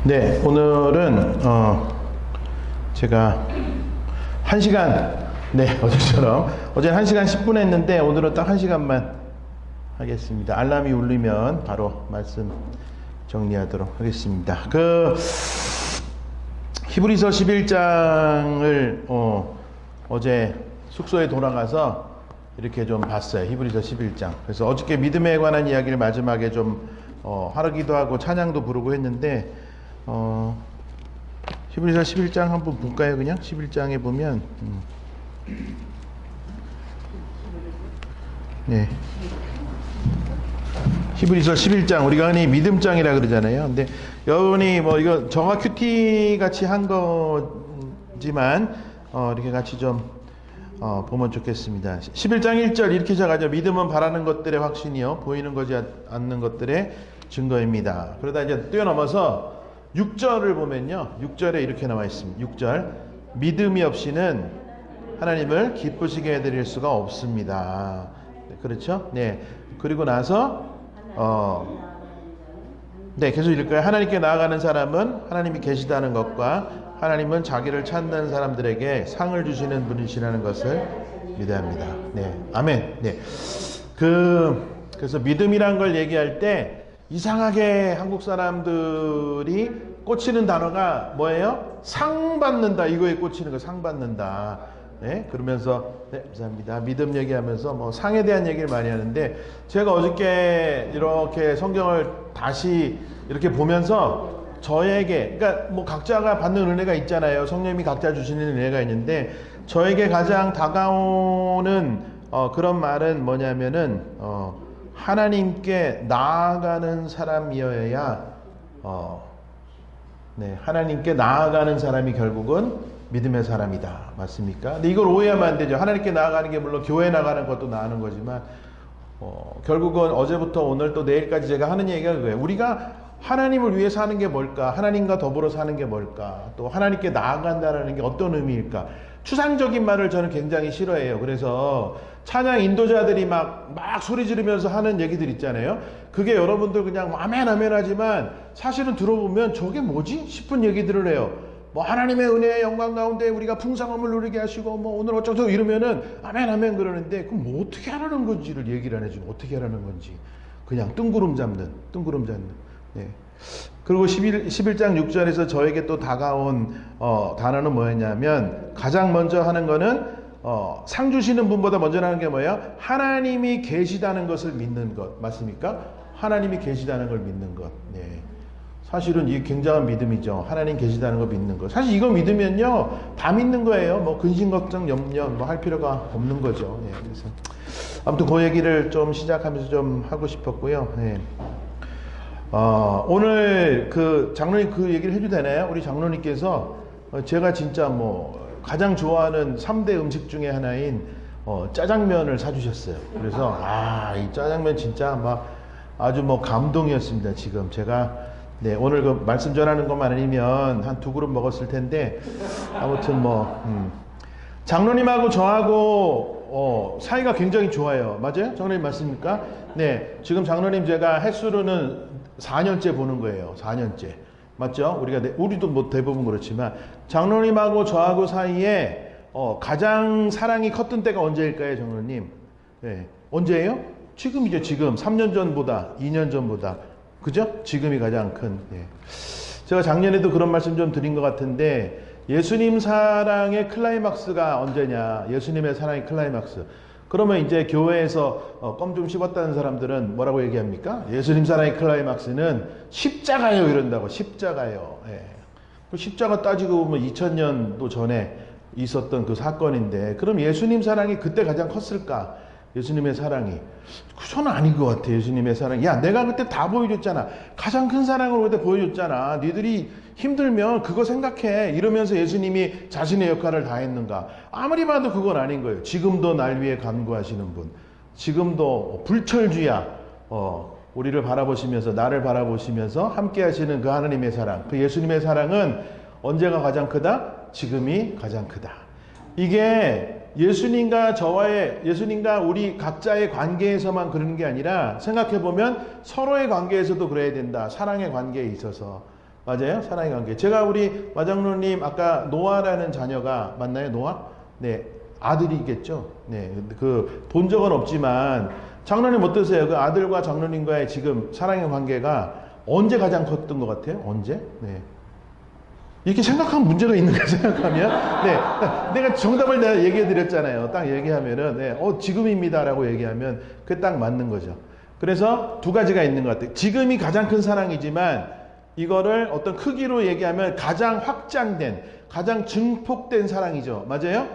네, 오늘은 제가 1시간, 네, 어제처럼 어제는 1시간 10분 했는데 오늘은 딱 1시간만 하겠습니다. 알람이 울리면 바로 말씀 정리하도록 하겠습니다. 히브리서 11장을 어제 숙소에 돌아가서 이렇게 좀 봤어요. 히브리서 11장. 그래서 어저께 믿음에 관한 이야기를 마지막에 좀 하기도 하고 찬양도 부르고 했는데 히브리서 11장 한번 볼까요? 그냥 11장에 보면 네. 히브리서 11장 우리가 흔히 믿음장이라 그러잖아요. 근데 여러분이 뭐 이거 정화 큐티 같이 한 거지만 이렇게 같이 좀 보면 좋겠습니다. 11장 1절 이렇게 시작하죠. 믿음은 바라는 것들의 확신이요 보이는 거지 않는 것들의 증거입니다. 그러다 이제 뛰어넘어서 6절을 보면요. 6절에 이렇게 나와 있습니다. 6절 믿음이 없이는 하나님을 기쁘시게 해드릴 수가 없습니다. 그렇죠? 네. 그리고 나서 네, 계속 읽을까요? 하나님께 나아가는 사람은 하나님이 계시다는 것과 하나님은 자기를 찾는 사람들에게 상을 주시는 분이시라는 것을 믿어야 합니다. 네, 아멘. 네, 그래서 믿음이란 걸 얘기할 때 이상하게 한국 사람들이 꽂히는 단어가 뭐예요? 상 받는다. 이거에 꽂히는 거, 상 받는다. 네, 그러면서 네, 감사합니다. 믿음 얘기하면서 뭐 상에 대한 얘기를 많이 하는데 제가 어저께 이렇게 성경을 다시 이렇게 보면서 저에게 그러니까 뭐 각자가 받는 은혜가 있잖아요. 성령님이 각자 주시는 은혜가 있는데 저에게 가장 다가오는 그런 말은 뭐냐면은 하나님께 나아가는 사람이어야 네, 하나님께 나아가는 사람이 결국은 믿음의 사람이다. 맞습니까? 근데 이걸 오해하면 안 되죠. 하나님께 나아가는 게 물론 교회 나가는 것도 나아가는 거지만 결국은 어제부터 오늘 또 내일까지 제가 하는 얘기가 그거예요. 우리가 하나님을 위해 사는 게 뭘까? 하나님과 더불어 사는 게 뭘까? 또 하나님께 나아간다는 게 어떤 의미일까? 추상적인 말을 저는 굉장히 싫어해요. 그래서 찬양 인도자들이 막 소리 지르면서 하는 얘기들 있잖아요. 그게 여러분들 그냥 아멘 아멘 하지만 사실은 들어보면 저게 뭐지? 싶은 얘기들을 해요. 뭐 하나님의 은혜의 영광 가운데 우리가 풍성함을 누리게 하시고 뭐 오늘 어쩌고 이러면은 아멘 아멘 그러는데 그럼 뭐 어떻게 하라는 건지를 얘기를 안 해주고 어떻게 하라는 건지 그냥 뜬구름 잡는 네. 그리고 11장 6절에서 저에게 또 다가온 단어는 뭐였냐면 가장 먼저 하는 거는 상 주시는 분보다 먼저 하는 게 뭐예요? 하나님이 계시다는 것을 믿는 것 맞습니까? 하나님이 계시다는 걸 믿는 것. 네. 사실은 이게 굉장한 믿음이죠. 하나님 계시다는 걸 믿는 것. 사실 이거 믿으면요 다 믿는 거예요. 뭐 근심 걱정 염려 뭐 할 필요가 없는 거죠. 네. 그래서 아무튼 그 얘기를 좀 시작하면서 좀 하고 싶었고요. 네. 오늘 장로님 그 얘기를 해도 되나요? 우리 장로님께서 제가 진짜 뭐 가장 좋아하는 3대 음식 중에 하나인 짜장면을 사주셨어요. 그래서 이 짜장면 진짜 막 아주 뭐 감동이었습니다. 지금 제가 네, 오늘 그 말씀 전하는 것만 아니면 한 2그릇 먹었을 텐데 아무튼 장로님하고 저하고 사이가 굉장히 좋아요. 맞아요? 장로님 맞습니까? 네, 지금 장로님 제가 횟수로는 4년째 보는 거예요. 4년째. 맞죠? 우리도 뭐 대부분 그렇지만 장로님하고 저하고 사이에 가장 사랑이 컸던 때가 언제일까요, 장로님? 네. 언제예요? 지금이죠. 지금 3년 전보다 2년 전보다 그죠? 지금이 가장 큰. 네. 제가 작년에도 그런 말씀 좀 드린 것 같은데 예수님 사랑의 클라이막스가 언제냐? 예수님의 사랑의 클라이막스. 그러면 이제 교회에서 껌 좀 씹었다는 사람들은 뭐라고 얘기합니까? 예수님 사랑의 클라이막스는 십자가요 이런다고. 십자가요. 예. 그 십자가 따지고 보면 2000년도 전에 있었던 그 사건인데 그럼 예수님 사랑이 그때 가장 컸을까? 예수님의 사랑이. 저는 아닌 것 같아요. 예수님의 사랑이. 야 내가 그때 다 보여줬잖아. 가장 큰 사랑을 그때 보여줬잖아. 니들이 힘들면 그거 생각해. 이러면서 예수님이 자신의 역할을 다 했는가. 아무리 봐도 그건 아닌 거예요. 지금도 날 위해 간구하시는 분. 지금도 불철주야 우리를 바라보시면서 나를 바라보시면서 함께 하시는 그 하나님의 사랑. 그 예수님의 사랑은 언제가 가장 크다? 지금이 가장 크다. 이게 예수님과 우리 각자의 관계에서만 그러는 게 아니라 생각해보면 서로의 관계에서도 그래야 된다. 사랑의 관계에 있어서 맞아요? 사랑의 관계. 제가 우리 마장로님 아까 노아라는 자녀가 맞나요? 노아? 네, 아들이겠죠. 네, 그 본 적은 없지만 장로님 어떠세요? 그 아들과 장로님과의 지금 사랑의 관계가 언제 가장 컸던 것 같아요? 언제? 네. 이렇게 생각하면 문제가 있는 거 생각하면 네, 내가 정답을 내가 얘기해 드렸잖아요. 딱 얘기하면은 네, 지금입니다라고 얘기하면 그게 딱 맞는 거죠. 그래서 두 가지가 있는 것 같아요. 지금이 가장 큰 사랑이지만 이거를 어떤 크기로 얘기하면 가장 확장된, 가장 증폭된 사랑이죠. 맞아요?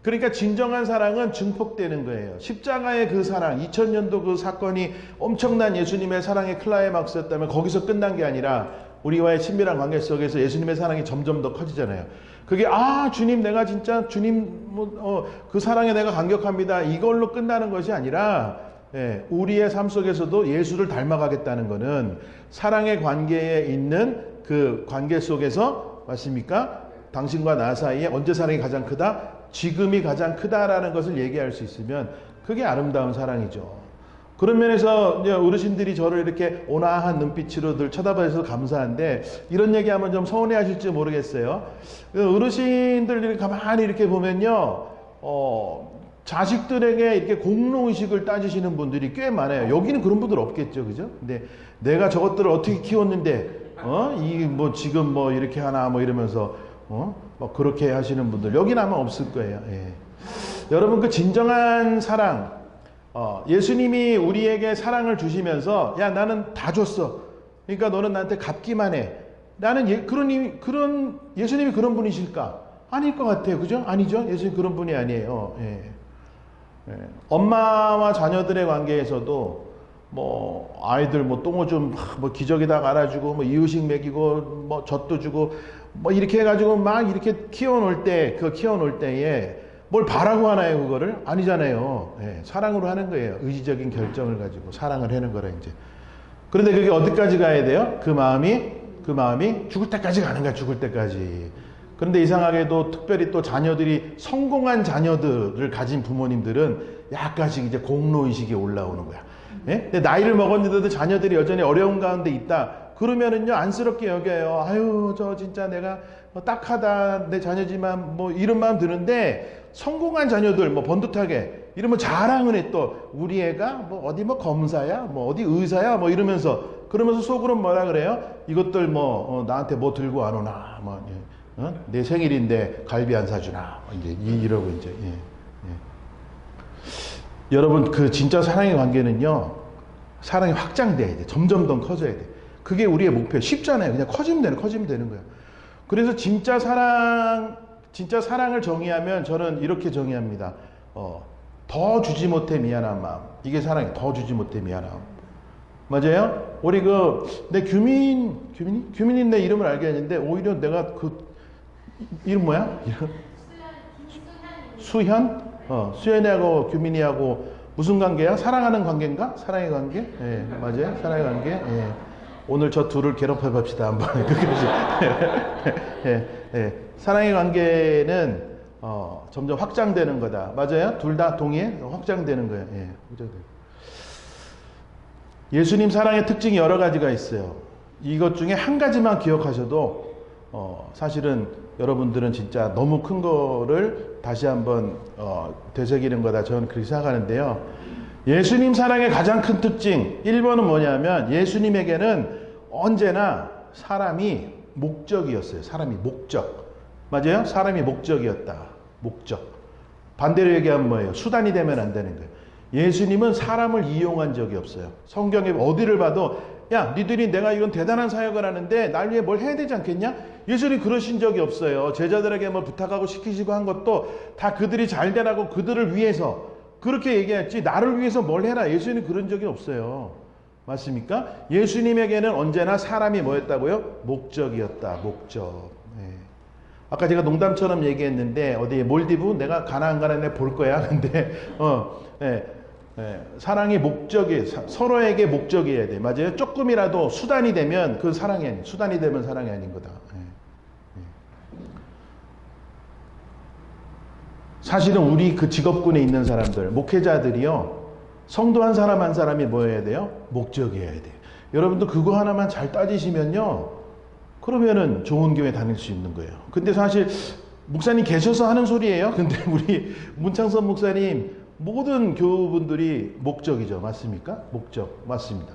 그러니까 진정한 사랑은 증폭되는 거예요. 십자가의 그 사랑, 2000년도 그 사건이 엄청난 예수님의 사랑의 클라이막스였다면 거기서 끝난 게 아니라 우리와의 친밀한 관계 속에서 예수님의 사랑이 점점 더 커지잖아요. 그게 주님 내가 진짜 주님 그 사랑에 내가 감격합니다. 이걸로 끝나는 것이 아니라 우리의 삶 속에서도 예수를 닮아가겠다는 것은 사랑의 관계에 있는 그 관계 속에서 맞습니까? 당신과 나 사이에 언제 사랑이 가장 크다? 지금이 가장 크다라는 것을 얘기할 수 있으면 그게 아름다운 사랑이죠. 그런 면에서 어르신들이 저를 이렇게 온화한 눈빛으로 늘 쳐다봐주셔서 감사한데 이런 얘기하면 좀 서운해 하실지 모르겠어요. 어르신들 가만히 이렇게 보면요. 자식들에게 이렇게 공로의식을 따지시는 분들이 꽤 많아요. 여기는 그런 분들 없겠죠. 그죠? 근데 내가 저것들을 어떻게 키웠는데, 지금 뭐 이렇게 하나, 뭐 이러면서, 뭐 그렇게 하시는 분들, 여기는 아마 없을 거예요. 예. 여러분, 그 진정한 사랑, 예수님이 우리에게 사랑을 주시면서, 야, 나는 다 줬어. 그러니까 너는 나한테 갚기만 해. 나는 예수님이 그런 분이실까? 아닐 것 같아요. 그죠? 아니죠? 예수님 그런 분이 아니에요. 예. 엄마와 자녀들의 관계에서도 뭐 아이들 뭐 똥오줌 뭐 기저귀다 갈아주고 뭐 이유식 먹이고 뭐 젖도 주고 뭐 이렇게 해가지고 막 이렇게 키워놓을 때에 뭘 바라고 하나요? 그거를 아니잖아요. 사랑으로 하는 거예요. 의지적인 결정을 가지고 사랑을 하는 거라 이제. 그런데 그게 어디까지 가야 돼요? 그 마음이 죽을 때까지 가는 거야. 죽을 때까지. 그런데 이상하게도 특별히 또 자녀들이 성공한 자녀들을 가진 부모님들은 약간씩 이제 공로의식이 올라오는 거야. 근데 나이를 먹었는데도 자녀들이 여전히 어려운 가운데 있다. 그러면은요, 안쓰럽게 여겨요. 아유, 저 진짜 내가 딱하다. 내 자녀지만 뭐 이런 마음 드는데 성공한 자녀들 뭐 번듯하게 이러면 자랑을 해 또 우리 애가 뭐 어디 뭐 검사야, 뭐 어디 의사야, 뭐 그러면서 속으로 뭐라 그래요? 이것들 뭐 나한테 뭐 들고 안 오나, 뭐. 내 생일인데 갈비 안 사주나 이제 이러고 이제 여러분 그 진짜 사랑의 관계는요 사랑이 확장돼야 돼. 점점 더 커져야 돼. 그게 우리의 목표. 쉽잖아요. 그냥 커지면 되는 거예요. 그래서 진짜 사랑을 정의하면 저는 이렇게 정의합니다. 더 주지 못해 미안한 마음. 이게 사랑이에요. 더 주지 못해 미안한 마음. 맞아요? 우리 내 규민이 내 이름을 알게 했는데 오히려 내가 이름 뭐야? 수현? 수현이하고 규민이하고 무슨 관계야? 사랑하는 관계인가? 사랑의 관계? 예, 맞아요. 사랑의 관계. 예. 오늘 저 둘을 괴롭혀 봅시다. 한번. 사랑의 관계는 점점 확장되는 거다. 맞아요? 둘 다 동의해? 확장되는 거예요. 예, 예수님 사랑의 특징이 여러 가지가 있어요. 이것 중에 한 가지만 기억하셔도 사실은 여러분들은 진짜 너무 큰 거를 다시 한번 되새기는 거다. 저는 그렇게 생각하는데요. 예수님 사랑의 가장 큰 특징 1번은 뭐냐면 예수님에게는 언제나 사람이 목적이었어요. 사람이 목적. 맞아요? 사람이 목적이었다. 목적. 반대로 얘기하면 뭐예요? 수단이 되면 안 되는 거예요. 예수님은 사람을 이용한 적이 없어요. 성경에 어디를 봐도 야, 니들이 내가 이건 대단한 사역을 하는데 날 위해 뭘 해야 되지 않겠냐? 예수님 그러신 적이 없어요. 제자들에게 뭐 부탁하고 시키시고 한 것도 다 그들이 잘 되라고 그들을 위해서 그렇게 얘기했지 나를 위해서 뭘 해라. 예수님 그런 적이 없어요. 맞습니까? 예수님에게는 언제나 사람이 뭐였다고요? 목적이었다. 목적. 아까 제가 농담처럼 얘기했는데 어디 몰디브 내가 가나 안 가나 볼 거야. 근데 사랑이 목적이 서로에게 목적이어야 돼. 맞아요? 조금이라도 수단이 되면 그 수단이 되면 사랑이 아닌 거다. 사실은 우리 그 직업군에 있는 사람들, 목회자들이요, 성도 한 사람 한 사람이 뭐여야 돼요? 목적이어야 돼요. 여러분도 그거 하나만 잘 따지시면요, 그러면은 좋은 교회 다닐 수 있는 거예요. 근데 사실 목사님 계셔서 하는 소리예요. 근데 우리 문창선 목사님 모든 교우분들이 목적이죠. 맞습니까? 목적. 맞습니다.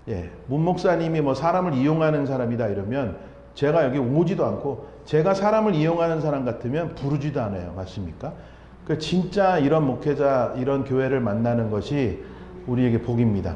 예. 문 목사님이 뭐 사람을 이용하는 사람이다 이러면 제가 여기 오지도 않고 제가 사람을 이용하는 사람 같으면 부르지도 않아요. 맞습니까? 그 진짜 이런 목회자, 이런 교회를 만나는 것이 우리에게 복입니다.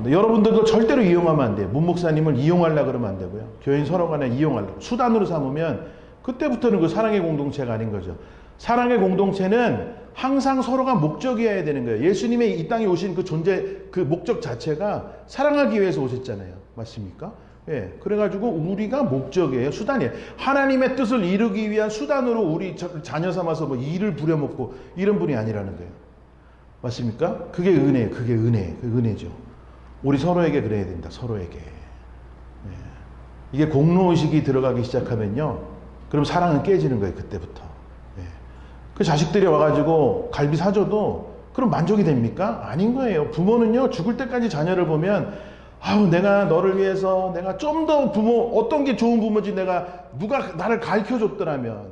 여러분들도 절대로 이용하면 안 돼요. 문 목사님을 이용하려고 그러면 안 되고요. 교인 서로 간에 이용하려고. 수단으로 삼으면 그때부터는 그 사랑의 공동체가 아닌 거죠. 사랑의 공동체는 항상 서로가 목적이어야 되는 거예요. 예수님의 이 땅에 오신 그 존재, 그 목적 자체가 사랑하기 위해서 오셨잖아요. 맞습니까? 예. 그래가지고 우리가 목적이에요. 수단이에요. 하나님의 뜻을 이루기 위한 수단으로 우리 자녀 삼아서 뭐 일을 부려먹고 이런 분이 아니라는 거예요. 맞습니까? 그게 은혜예요. 그게 은혜. 그 은혜죠. 우리 서로에게 그래야 된다. 서로에게. 예. 이게 공로의식이 들어가기 시작하면요. 그럼 사랑은 깨지는 거예요. 그때부터. 예. 그 자식들이 와가지고 갈비 사줘도 그럼 만족이 됩니까? 아닌 거예요. 부모는요. 죽을 때까지 자녀를 보면 아우 내가 너를 위해서 내가 좀 더 부모 어떤 게 좋은 부모인지 내가 누가 나를 가르쳐 줬더라면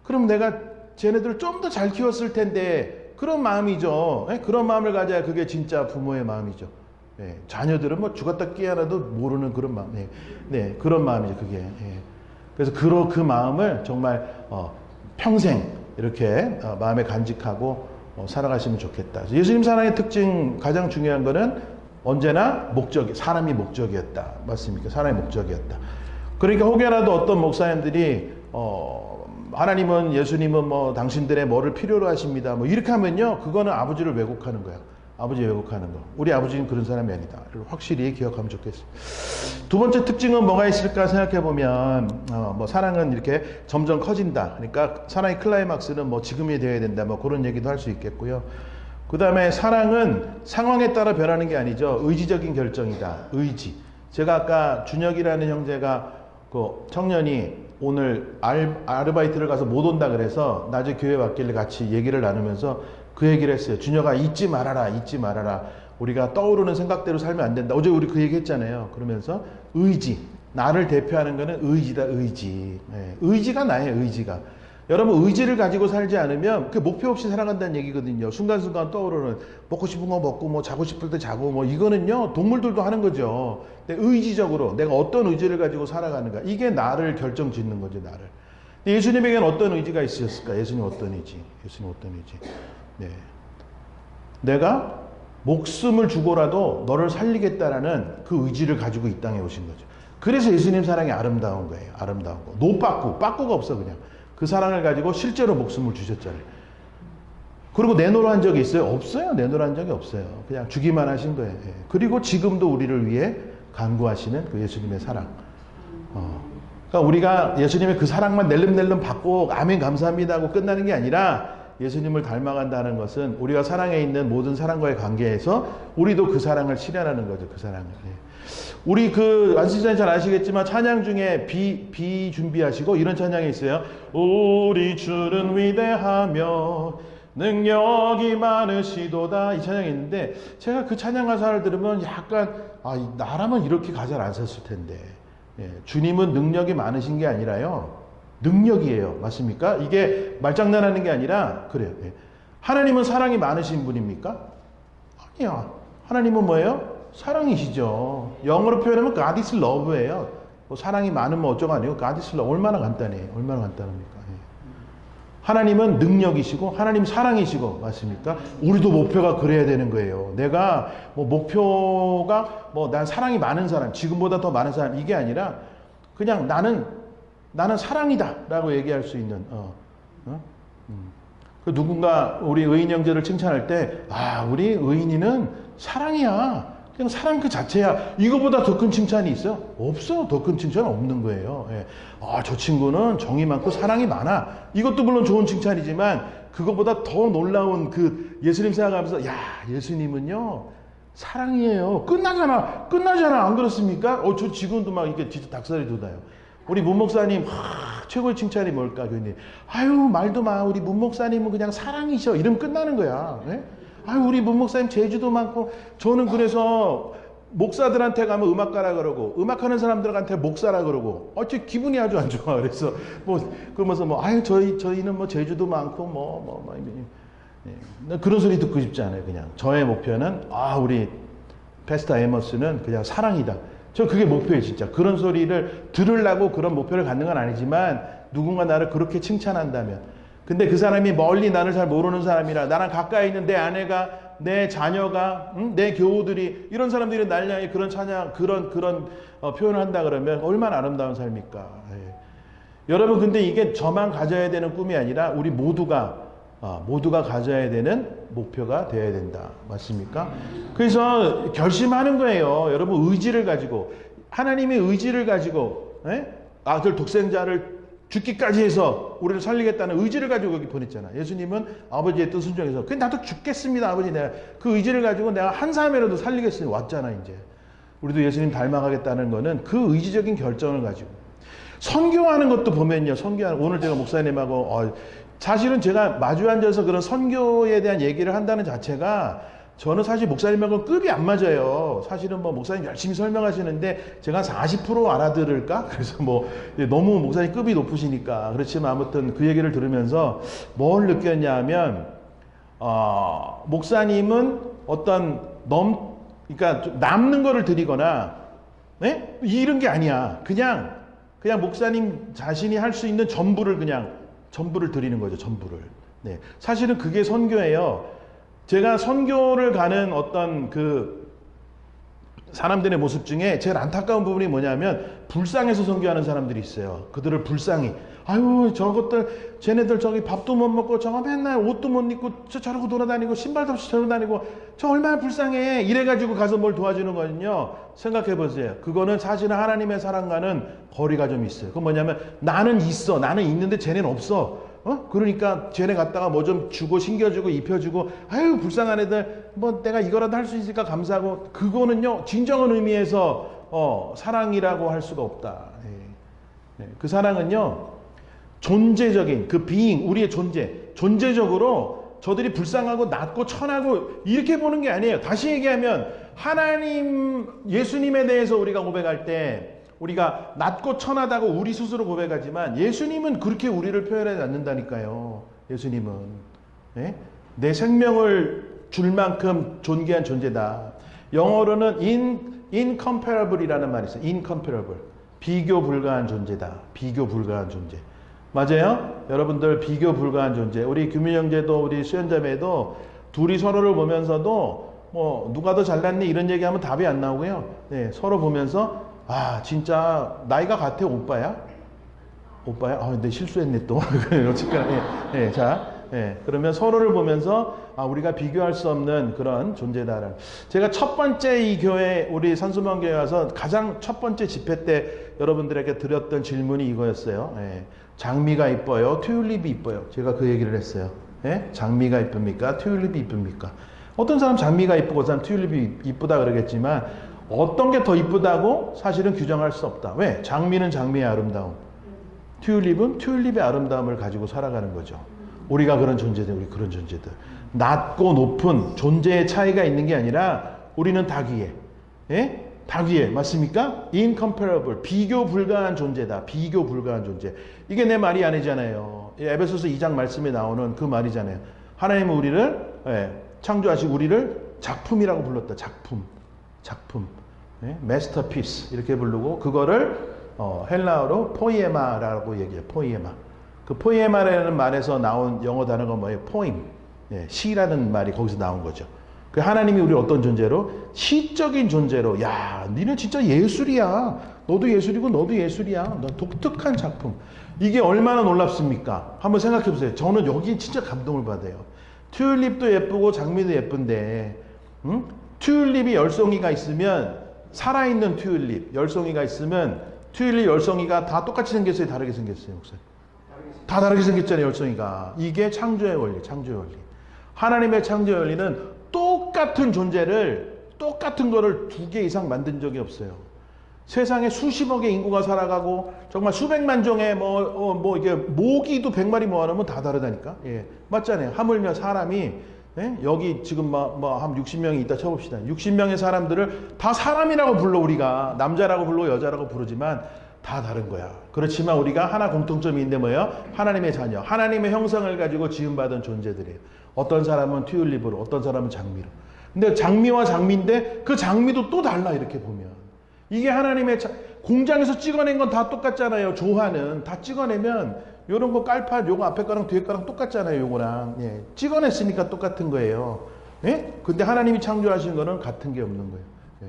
그럼 내가 쟤네들을 좀 더 잘 키웠을 텐데 그런 마음이죠. 예? 그런 마음을 가져야 그게 진짜 부모의 마음이죠. 예. 자녀들은 뭐 죽었다 깨어나도 모르는 그런 마음. 예. 네, 그런 마음이죠. 그게. 예. 그래서 그 마음을 정말 평생 이렇게 마음에 간직하고 살아가시면 좋겠다. 예수님 사랑의 특징 가장 중요한 거는 언제나 사람이 목적이었다. 맞습니까? 사람의 목적이었다. 그러니까 혹여라도 어떤 목사님들이 하나님은 예수님은 뭐 당신들의 뭐를 필요로 하십니다. 뭐 이렇게 하면요. 그거는 아버지를 왜곡하는 거야. 아버지 왜곡하는 거. 우리 아버지는 그런 사람이 아니다. 확실히 기억하면 좋겠어요. 두 번째 특징은 뭐가 있을까 생각해 보면 뭐 사랑은 이렇게 점점 커진다. 그러니까 사랑의 클라이막스는 뭐 지금이 되어야 된다. 뭐 그런 얘기도 할 수 있겠고요. 그 다음에 사랑은 상황에 따라 변하는 게 아니죠. 의지적인 결정이다. 의지. 제가 아까 준혁이라는 형제가 그 청년이 오늘 아르바이트를 가서 못 온다 그래서 낮에 교회 왔길래 같이 얘기를 나누면서 그 얘기를 했어요. 준혁아 잊지 말아라. 잊지 말아라. 우리가 떠오르는 생각대로 살면 안 된다. 어제 우리 그 얘기 했잖아요. 그러면서 의지. 나를 대표하는 거는 의지다. 의지. 네. 의지가 나예요. 의지가. 여러분 의지를 가지고 살지 않으면 그 목표 없이 살아간다는 얘기거든요. 순간순간 떠오르는 먹고 싶은 거 먹고 뭐 자고 싶을 때 자고 뭐 이거는요 동물들도 하는 거죠. 근데 의지적으로 내가 어떤 의지를 가지고 살아가는가 이게 나를 결정짓는 거죠. 나를. 근데 예수님에게는 어떤 의지가 있으셨을까? 예수님 어떤 의지? 예수님 어떤 의지? 네. 내가 목숨을 주고라도 너를 살리겠다라는 그 의지를 가지고 이 땅에 오신 거죠. 그래서 예수님 사랑이 아름다운 거예요. 아름다운 거. 빠꾸가 없어 그냥. 그 사랑을 가지고 실제로 목숨을 주셨잖아요. 그리고 내놓으란 적이 있어요? 없어요. 내놓으란 적이 없어요. 그냥 주기만 하신 거예요. 예. 그리고 지금도 우리를 위해 간구하시는 그 예수님의 사랑. 그러니까 우리가 예수님의 그 사랑만 낼름낼름 받고 아멘 감사합니다 하고 끝나는 게 아니라 예수님을 닮아간다는 것은 우리가 사랑에 있는 모든 사람과의 관계에서 우리도 그 사랑을 실현하는 거죠. 그 사랑을. 예. 우리 안수지사님 잘 아시겠지만 찬양 중에 비 준비하시고 이런 찬양이 있어요. 우리 주는 위대하며 능력이 많으시도다. 이 찬양이 있는데 제가 그 찬양 가사를 들으면 약간 나라면 이렇게 가사를 안 썼을 텐데 예, 주님은 능력이 많으신 게 아니라요. 능력이에요. 맞습니까? 이게 말장난하는 게 아니라 그래요. 예. 하나님은 사랑이 많으신 분입니까? 아니야. 하나님은 뭐예요? 사랑이시죠. 영어로 표현하면 God is love예요. 뭐 사랑이 많으면 어쩌고 아니고 God is love. 얼마나 간단해요. 얼마나 간단합니까? 예. 하나님은 능력이시고 하나님 사랑이시고 맞습니까? 우리도 목표가 그래야 되는 거예요. 내가 뭐 목표가 뭐 난 사랑이 많은 사람, 지금보다 더 많은 사람 이게 아니라 그냥 나는 사랑이다 라고 얘기할 수 있는 그 누군가 우리 의인 형제를 칭찬할 때 우리 의인이는 사랑이야. 그냥 사랑 그 자체야. 이거보다 더 큰 칭찬이 있어요? 없어. 더 큰 칭찬은 없는 거예요. 예. 저 친구는 정이 많고 사랑이 많아. 이것도 물론 좋은 칭찬이지만 그거보다 더 놀라운 그 예수님 생각하면서 예수님은요 사랑이에요. 끝나잖아. 안 그렇습니까? 저 지금도 막 이렇게 진짜 닭살이 돋아요. 우리 문 목사님 최고의 칭찬이 뭘까 교수님? 말도 마. 우리 문 목사님은 그냥 사랑이셔. 이러면 끝나는 거야. 예? 우리 문 목사님 재주도 많고 저는 그래서 목사들한테 가면 음악가라 그러고 음악하는 사람들한테 목사라 그러고 어째 기분이 아주 안 좋아. 그래서 뭐 그러면서 뭐 아유 저희는 뭐 제주도 많고 그런 소리 듣고 싶지 않아요. 그냥 저의 목표는 우리 패스터 에머스는 그냥 사랑이다. 저 그게 목표예요, 진짜. 그런 소리를 들으려고 그런 목표를 갖는 건 아니지만 누군가 나를 그렇게 칭찬한다면, 근데 그 사람이 멀리 나를 잘 모르는 사람이라 나랑 가까이 있는 내 아내가, 내 자녀가, 내 교우들이, 이런 사람들이 날 향해 그런 찬양, 그런 표현을 한다 그러면 얼마나 아름다운 삶입니까? 예. 여러분, 근데 이게 저만 가져야 되는 꿈이 아니라 우리 모두가 가져야 되는 목표가 되어야 된다. 맞습니까? 그래서 결심하는 거예요. 여러분, 의지를 가지고, 하나님의 의지를 가지고, 아들 독생자를 죽기까지 해서 우리를 살리겠다는 의지를 가지고 여기 보냈잖아. 예수님은 아버지의 뜻 순종해서 그냥 나도 죽겠습니다, 아버지. 내가 그 의지를 가지고 내가 한 사람이라도 살리겠으니 왔잖아. 이제 우리도 예수님 닮아가겠다는 거는 그 의지적인 결정을 가지고. 선교하는 것도 보면요, 선교하는, 오늘 제가 목사님하고 사실은 제가 마주 앉아서 그런 선교에 대한 얘기를 한다는 자체가, 저는 사실 목사님하고 급이 안 맞아요. 사실은 뭐 목사님 열심히 설명하시는데 제가 40% 알아들을까? 그래서 뭐 너무 목사님 급이 높으시니까. 그렇지만 아무튼 그 얘기를 들으면서 뭘 느꼈냐 하면, 목사님은 어떤 그러니까 좀 남는 거를 드리거나, 이런 게 아니야. 그냥 목사님 자신이 할 수 있는 전부를 드리는 거죠. 전부를. 네. 사실은 그게 선교예요. 제가 선교를 가는 어떤 그 사람들의 모습 중에 제일 안타까운 부분이 뭐냐면, 불쌍해서 선교하는 사람들이 있어요. 그들을 불쌍히, 아유 저것들, 쟤네들 저기 밥도 못 먹고 저거 맨날 옷도 못 입고 저러고 돌아다니고 신발도 없이 저러고 다니고 저 얼마나 불쌍해, 이래가지고 가서 뭘 도와주는 거는요, 생각해 보세요. 그거는 사실은 하나님의 사랑과는 거리가 좀 있어요. 그건 뭐냐면, 나는 있는데 쟤네는 없어. 그러니까 쟤네 갖다가 뭐 좀 주고 신겨주고 입혀주고, 아유 불쌍한 애들, 뭐 내가 이거라도 할 수 있으니까 감사하고, 그거는요 진정한 의미에서 사랑이라고 할 수가 없다. 그 사랑은요 존재적인 그 being, 우리의 존재적으로 저들이 불쌍하고 낮고 천하고 이렇게 보는 게 아니에요. 다시 얘기하면, 하나님 예수님에 대해서 우리가 고백할 때 우리가 낮고 천하다고 우리 스스로 고백하지만, 예수님은 그렇게 우리를 표현하지 않는다니까요. 예수님은 내 생명을 줄 만큼 존귀한 존재다. 영어로는 incomparable이라는 말이 있어요. incomparable, 비교 불가한 존재다. 비교 불가한 존재. 맞아요? 여러분들, 비교 불가한 존재. 우리 규민 형제도 우리 수연자매도 둘이 서로를 보면서도 뭐 누가 더 잘났니 이런 얘기하면 답이 안 나오고요. 네, 서로 보면서 진짜 나이가 같아? 오빠야? 내 실수했네 또. 그러면 서로를 보면서 우리가 비교할 수 없는 그런 존재다. 제가 첫 번째 이 교회, 우리 산수망교회 와서 가장 첫 번째 집회 때 여러분들에게 드렸던 질문이 이거였어요. 장미가 이뻐요? 튤립이 이뻐요? 제가 그 얘기를 했어요. 장미가 이쁩니까? 튤립이 이쁩니까? 어떤 사람 장미가 이쁘고 어떤 사람 튤립이 이쁘다 그러겠지만, 어떤 게 더 이쁘다고 사실은 규정할 수 없다. 왜? 장미는 장미의 아름다움, 튤립은 튤립의 아름다움을 가지고 살아가는 거죠. 우리가 그런 존재들, 우리 그런 존재들. 낮고 높은 존재의 차이가 있는 게 아니라 우리는 다 귀해. 다 귀해. 맞습니까? incomparable, 비교 불가한 존재다. 비교 불가한 존재. 이게 내 말이 아니잖아요. 에베소서 2장 말씀에 나오는 그 말이잖아요. 하나님은 우리를 창조하시고 우리를 작품이라고 불렀다. 작품, masterpiece 이렇게 부르고, 그거를 헬라어로 포이에마라고 얘기해요. 포이에마. 그 포이에마라는 말에서 나온 영어 단어가 뭐예요? 포임. 시라는 말이 거기서 나온 거죠. 그 하나님이 우리 어떤 존재로? 시적인 존재로. 야, 니는 진짜 예술이야. 너도 예술이고 너도 예술이야. 너 독특한 작품. 이게 얼마나 놀랍습니까? 한번 생각해 보세요. 저는 여기 진짜 감동을 받아요. 튤립도 예쁘고 장미도 예쁜데, 튤립이 열송이가 있으면, 살아있는 튤립 열송이가 있으면, 튤립 열송이가 다 똑같이 생겼어요? 다르게 생겼어요? 목사님? 다 다르게 생겼잖아요. 열송이가. 이게 창조의 원리. 하나님의 창조의 원리는 똑같은 존재를, 똑같은 거를 2개 이상 만든 적이 없어요. 세상에 수십억의 인구가 살아가고 정말 수백만 종의 이게 모기도 100마리 모아놓으면 다 다르다니까. 맞잖아요. 하물며 사람이 예? 여기 지금 한 60명이 있다 쳐봅시다. 60명의 사람들을 다 사람이라고 불러. 우리가 남자라고 불러 여자라고 부르지만 다 다른 거야. 그렇지만 우리가 하나 공통점이 있는데 뭐예요? 하나님의 자녀, 하나님의 형상을 가지고 지음받은 존재들이에요. 어떤 사람은 튤립으로, 어떤 사람은 장미로. 근데 장미와 장미인데 그 장미도 또 달라. 이렇게 보면 이게 하나님의 공장에서 찍어낸 건 다 똑같잖아요. 조화는 다 찍어내면 요런 거 깔판 요거 앞에 거랑 뒤에 거랑 똑같잖아요. 요거랑 예. 찍어냈으니까 똑같은 거예요. 예? 근데 하나님이 창조하신 거는 같은 게 없는 거예요. 예.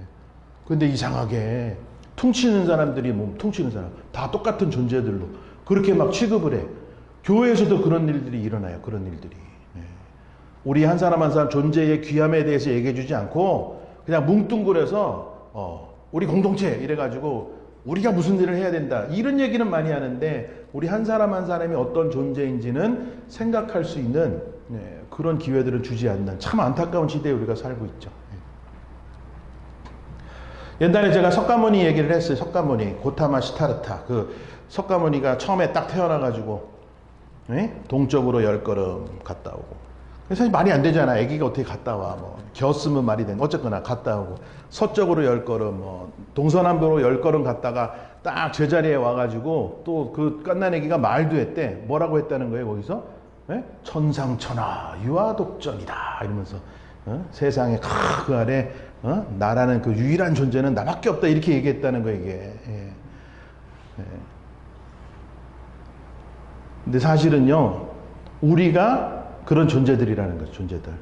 근데 이상하게 퉁치는 사람들이 퉁치는 사람 다 똑같은 존재들로 그렇게 막 취급을 해. 교회에서도 그런 일들이 일어나요. 그런 일들이. 예. 우리 한 사람 한 사람 존재의 귀함에 대해서 얘기해 주지 않고 그냥 뭉뚱그려서 우리 공동체 이래가지고 우리가 무슨 일을 해야 된다 이런 얘기는 많이 하는데 우리 한 사람 한 사람이 어떤 존재인지는 생각할 수 있는 그런 기회들을 주지 않는 참 안타까운 시대에 우리가 살고 있죠. 옛날에 제가 석가모니 얘기를 했어요. 석가모니 고타마 시타르타 그 석가모니가 처음에 딱 태어나가지고 동쪽으로 10걸음 갔다 오고 사실 말이 안 되잖아. 애기가 어떻게 갔다 와. 겨쓰면 말이 된. 어쨌거나 갔다 오고. 서쪽으로 10걸음, 동서남북으로 10걸음 갔다가 딱 제자리에 와가지고 또 그 갓난 애기가 말도 했대. 뭐라고 했다는 거예요, 거기서? 천상천하, 유아독전이다. 이러면서. 세상에 그 아래, 나라는 그 유일한 존재는 나밖에 없다. 이렇게 얘기했다는 거예요, 이게. 예. 예. 근데 사실은요, 우리가 그런 존재들이라는 거죠. 존재들.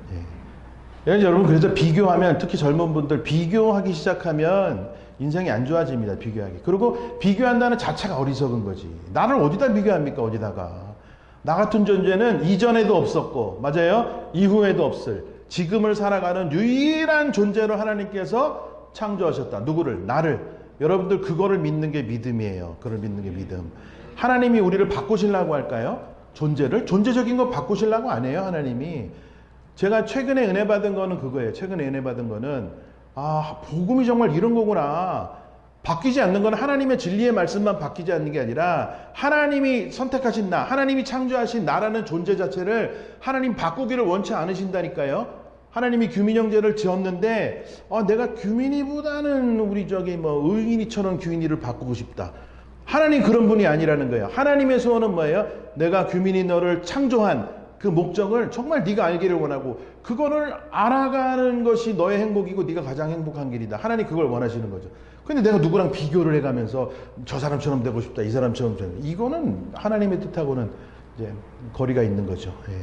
예. 여러분 그래서 비교하면 특히 젊은 분들 비교하기 시작하면 인생이 안 좋아집니다. 비교하기. 그리고 비교한다는 자체가 어리석은 거지. 나를 어디다 비교합니까? 어디다가. 나 같은 존재는 이전에도 없었고 맞아요? 이후에도 없을 지금을 살아가는 유일한 존재로 하나님께서 창조하셨다. 누구를? 나를. 여러분들 그거를 믿는 게 믿음이에요. 그걸 믿는 게 믿음. 하나님이 우리를 바꾸시려고 할까요? 존재를? 존재적인 거 바꾸시려고 안 해요, 하나님이. 제가 최근에 은혜 받은 거는 그거예요. 최근에 은혜 받은 거는, 복음이 정말 이런 거구나. 바뀌지 않는 건 하나님의 진리의 말씀만 바뀌지 않는 게 아니라, 하나님이 선택하신 나, 하나님이 창조하신 나라는 존재 자체를 하나님 바꾸기를 원치 않으신다니까요. 하나님이 규민 형제를 지었는데, 내가 규민이보다는 우리 의인이처럼 규민이를 바꾸고 싶다. 하나님 그런 분이 아니라는 거예요. 하나님의 소원은 뭐예요? 내가 규민이 너를 창조한 그 목적을 정말 네가 알기를 원하고 그거를 알아가는 것이 너의 행복이고 네가 가장 행복한 길이다. 하나님 그걸 원하시는 거죠. 근데 내가 누구랑 비교를 해가면서 저 사람처럼 되고 싶다. 이 사람처럼 되고 싶다. 이거는 하나님의 뜻하고는 이제 거리가 있는 거죠. 예.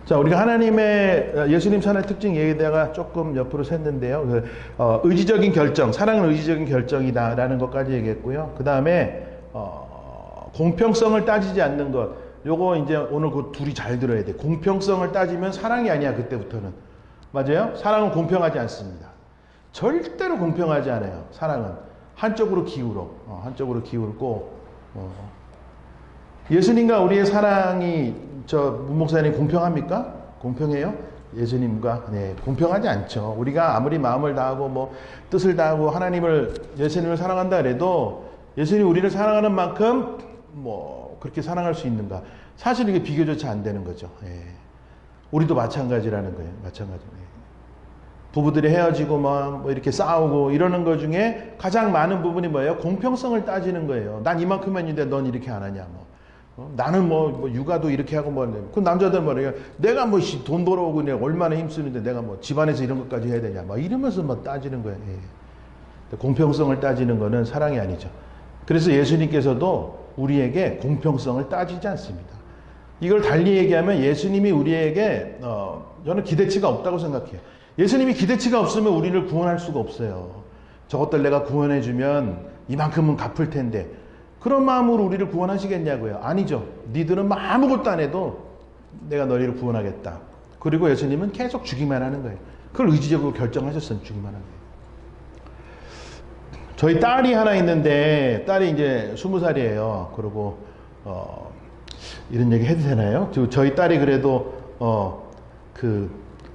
자, 우리가 하나님의 예수님 산의 특징 얘기다가 조금 옆으로 샜는데요. 의지적인 결정, 사랑은 의지적인 결정이다라는 것까지 얘기했고요. 그 다음에 공평성을 따지지 않는 것. 요거 이제 오늘 그 둘이 잘 들어야 돼. 공평성을 따지면 사랑이 아니야. 그때부터는 맞아요? 사랑은 공평하지 않습니다. 절대로 공평하지 않아요. 사랑은 한쪽으로 기울어. 한쪽으로 기울고. 예수님과 우리의 사랑이 문 목사님 공평합니까? 공평해요? 예수님과 공평하지 않죠. 우리가 아무리 마음을 다하고 뜻을 다하고 예수님을 사랑한다 그래도 예수님이 우리를 사랑하는 만큼 그렇게 사랑할 수 있는가? 사실 이게 비교조차 안 되는 거죠. 예. 우리도 마찬가지라는 거예요. 마찬가지. 부부들이 헤어지고 이렇게 싸우고 이러는 것 중에 가장 많은 부분이 뭐예요? 공평성을 따지는 거예요. 난 이만큼 했는데 넌 이렇게 안 하냐? 나는 육아도 이렇게 하고 그 남자들 말이에요. 내가 돈 벌어오고 내가 얼마나 힘쓰는데 내가 집안에서 이런 것까지 해야 되냐? 이러면서 따지는 거예요. 예. 공평성을 따지는 거는 사랑이 아니죠. 그래서 예수님께서도 우리에게 공평성을 따지지 않습니다. 이걸 달리 얘기하면 예수님이 우리에게 저는 기대치가 없다고 생각해요. 예수님이 기대치가 없으면 우리를 구원할 수가 없어요. 저것들 내가 구원해주면 이만큼은 갚을 텐데 그런 마음으로 우리를 구원하시겠냐고요. 아니죠. 니들은 아무것도 안 해도 내가 너희를 구원하겠다. 그리고 예수님은 계속 주기만 하는 거예요. 그걸 의지적으로 결정하셨어요. 주기만 하는 거예요. 저희 딸이 하나 있는데 딸이 이제 20살이에요. 그리고 이런 얘기 해도 되나요? 저희 딸이 그래도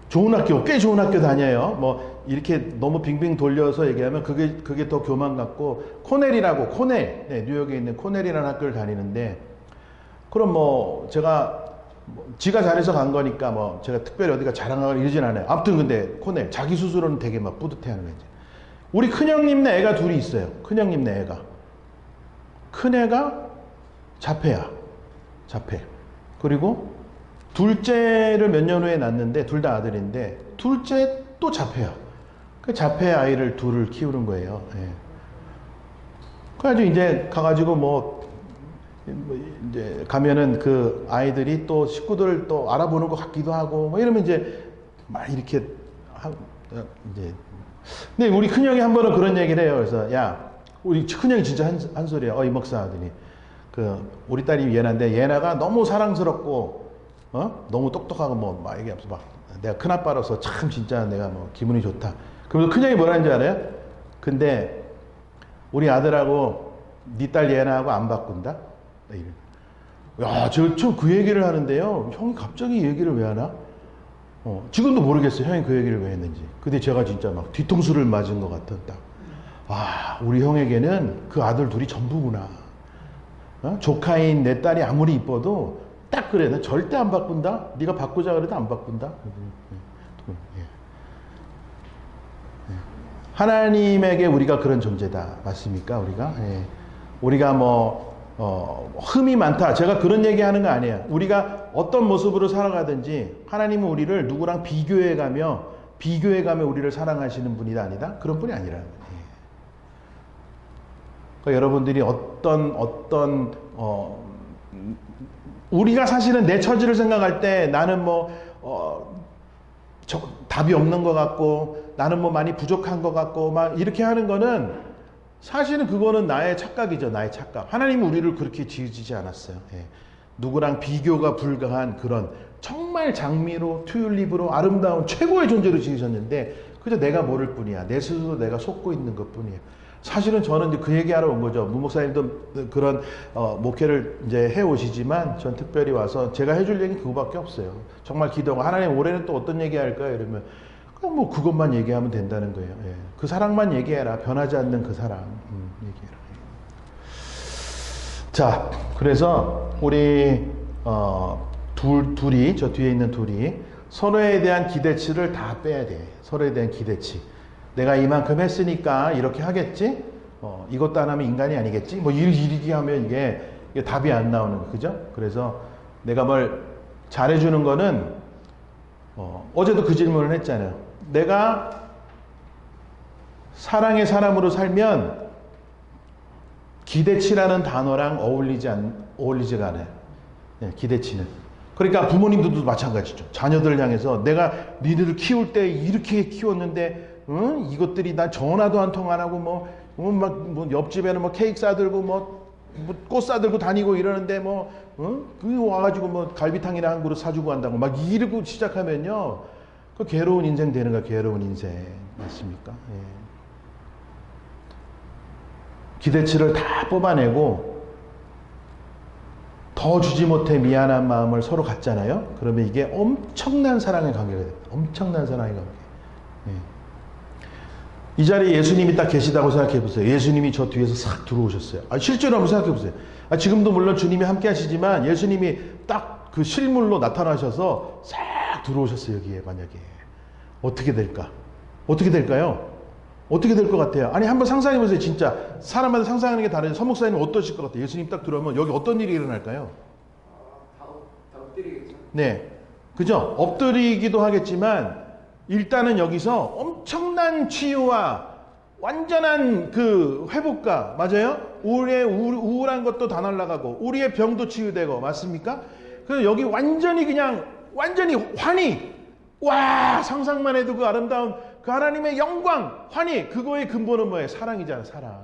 좋은 학교, 꽤 좋은 학교 다녀요. 이렇게 너무 빙빙 돌려서 얘기하면 그게 더 교만 같고 코넬이라고 뉴욕에 있는 코넬이라는 학교를 다니는데 그럼 제가 지가 잘해서 간 거니까 뭐 제가 특별히 어디가 자랑하거나 이러진 않아요. 아무튼 근데 코넬 자기 스스로는 되게 막 뿌듯해하는 거지. 우리 큰형님네 애가 둘이 있어요. 큰형님네 애가. 큰애가 자폐야. 자폐. 그리고 둘째를 몇 년 후에 낳았는데 둘 다 아들인데 둘째 또 자폐야. 그 자폐 아이를 둘을 키우는 거예요. 예. 그래가지고 이제 가가지고 뭐 이제 가면은 그 아이들이 또 식구들을 또 알아보는 것 같기도 하고 뭐 이러면 이제 막 이렇게 이제 근데 우리 큰형이 한 번은 그런 얘기를 해요. 그래서 야 우리 큰형이 진짜 한 소리야. 이 목사 아들이 그 우리 딸이 예나인데 예나가 너무 사랑스럽고 너무 똑똑하고 뭐 막 얘기하면서 막 내가 큰아빠로서 참 진짜 내가 뭐 기분이 좋다. 그러면서 큰형이 뭐라는 줄 알아요? 근데 우리 아들하고 네 딸 예나하고 안 바꾼다? 야, 저 그 얘기를 하는데요. 형이 갑자기 이 얘기를 왜 하나? 지금도 모르겠어요. 형이 그 얘기를 왜 했는지. 근데 제가 진짜 막 뒤통수를 맞은 것 같았다. 아, 우리 형에게는 그 아들 둘이 전부구나. 조카인 내 딸이 아무리 이뻐도 딱 그래. 나 절대 안 바꾼다. 네가 바꾸자 그래도 안 바꾼다. 하나님에게 우리가 그런 존재다. 맞습니까? 우리가? 예. 우리가 뭐 흠이 많다. 제가 그런 얘기하는 거 아니에요. 우리가 어떤 모습으로 살아가든지 하나님은 우리를 누구랑 비교해가며 우리를 사랑하시는 분이다 아니다? 그런 분이 아니라는 거예요. 그러니까 여러분들이 우리가 사실은 내 처지를 생각할 때 나는 답이 없는 것 같고 나는 뭐 많이 부족한 것 같고 막 이렇게 하는 거는 사실은 그거는 나의 착각이죠. 나의 착각. 하나님은 우리를 그렇게 지으시지 않았어요. 예. 누구랑 비교가 불가한 그런 정말 장미로 튤립으로 아름다운 최고의 존재로 지으셨는데 그저 내가 모를 뿐이야. 내 스스로 내가 속고 있는 것 뿐이야. 사실은 저는 이제 그 얘기하러 온 거죠. 무 목사님도 그런 목회를 이제 해 오시지만 전 특별히 와서 제가 해줄 얘기 그거밖에 없어요. 정말 기도하고 하나님 올해는 또 어떤 얘기 할까요? 이러면 그냥 뭐 그것만 얘기하면 된다는 거예요. 예. 그 사랑만 얘기해라. 변하지 않는 그 사랑 얘기해라. 자, 그래서 우리 둘이 저 뒤에 있는 둘이 서로에 대한 기대치를 다 빼야 돼. 서로에 대한 기대치. 내가 이만큼 했으니까 이렇게 하겠지? 이것도 안 하면 인간이 아니겠지? 뭐 이렇게 하면 이게 답이 안 나오는 거, 그죠? 그래서 내가 뭘 잘해주는 거는 어제도 그 질문을 했잖아요. 내가 사랑의 사람으로 살면 기대치라는 단어랑 어울리지가 않아요. 네, 기대치는. 그러니까 부모님들도 마찬가지죠. 자녀들 향해서 내가 니네들 키울 때 이렇게 키웠는데 이것들이 난 전화도 한 통 안 하고 뭐 옆집에는 뭐 케이크 싸들고 뭐 꽃 싸들고 다니고 이러는데 그 와가지고 뭐 갈비탕이나 한 그릇 사주고 한다고 막 이러고 시작하면요. 그 괴로운 인생 되는 거야. 괴로운 인생. 맞습니까? 예. 기대치를 다 뽑아내고 더 주지 못해 미안한 마음을 서로 갖잖아요. 그러면 이게 엄청난 사랑의 관계가 됩니다. 엄청난 사랑의 관계. 예. 이 자리에 예수님이 딱 계시다고 생각해 보세요. 예수님이 저 뒤에서 싹 들어오셨어요. 실제로 한번 생각해 보세요. 지금도 물론 주님이 함께 하시지만 예수님이 딱 그 실물로 나타나셔서 싹 들어오셨어요. 여기에 만약에. 어떻게 될까? 어떻게 될까요? 어떻게 될 것 같아요? 아니 한번 상상해 보세요. 진짜 사람마다 상상하는 게 다르죠. 서 목사님 어떠실 것 같아요? 예수님 딱 들어오면 여기 어떤 일이 일어날까요? 다 엎드리겠죠. 네, 그죠? 엎드리기도 하겠지만 일단은 여기서 엄청난 치유와 완전한 그 회복과 맞아요? 우리의 우울한 것도 다 날아가고 우리의 병도 치유되고 맞습니까? 그래서 여기 완전히 환희 와 상상만 해도 그 아름다운 그 하나님의 영광 환희 그거의 근본은 뭐예요? 사랑이잖아. 사랑.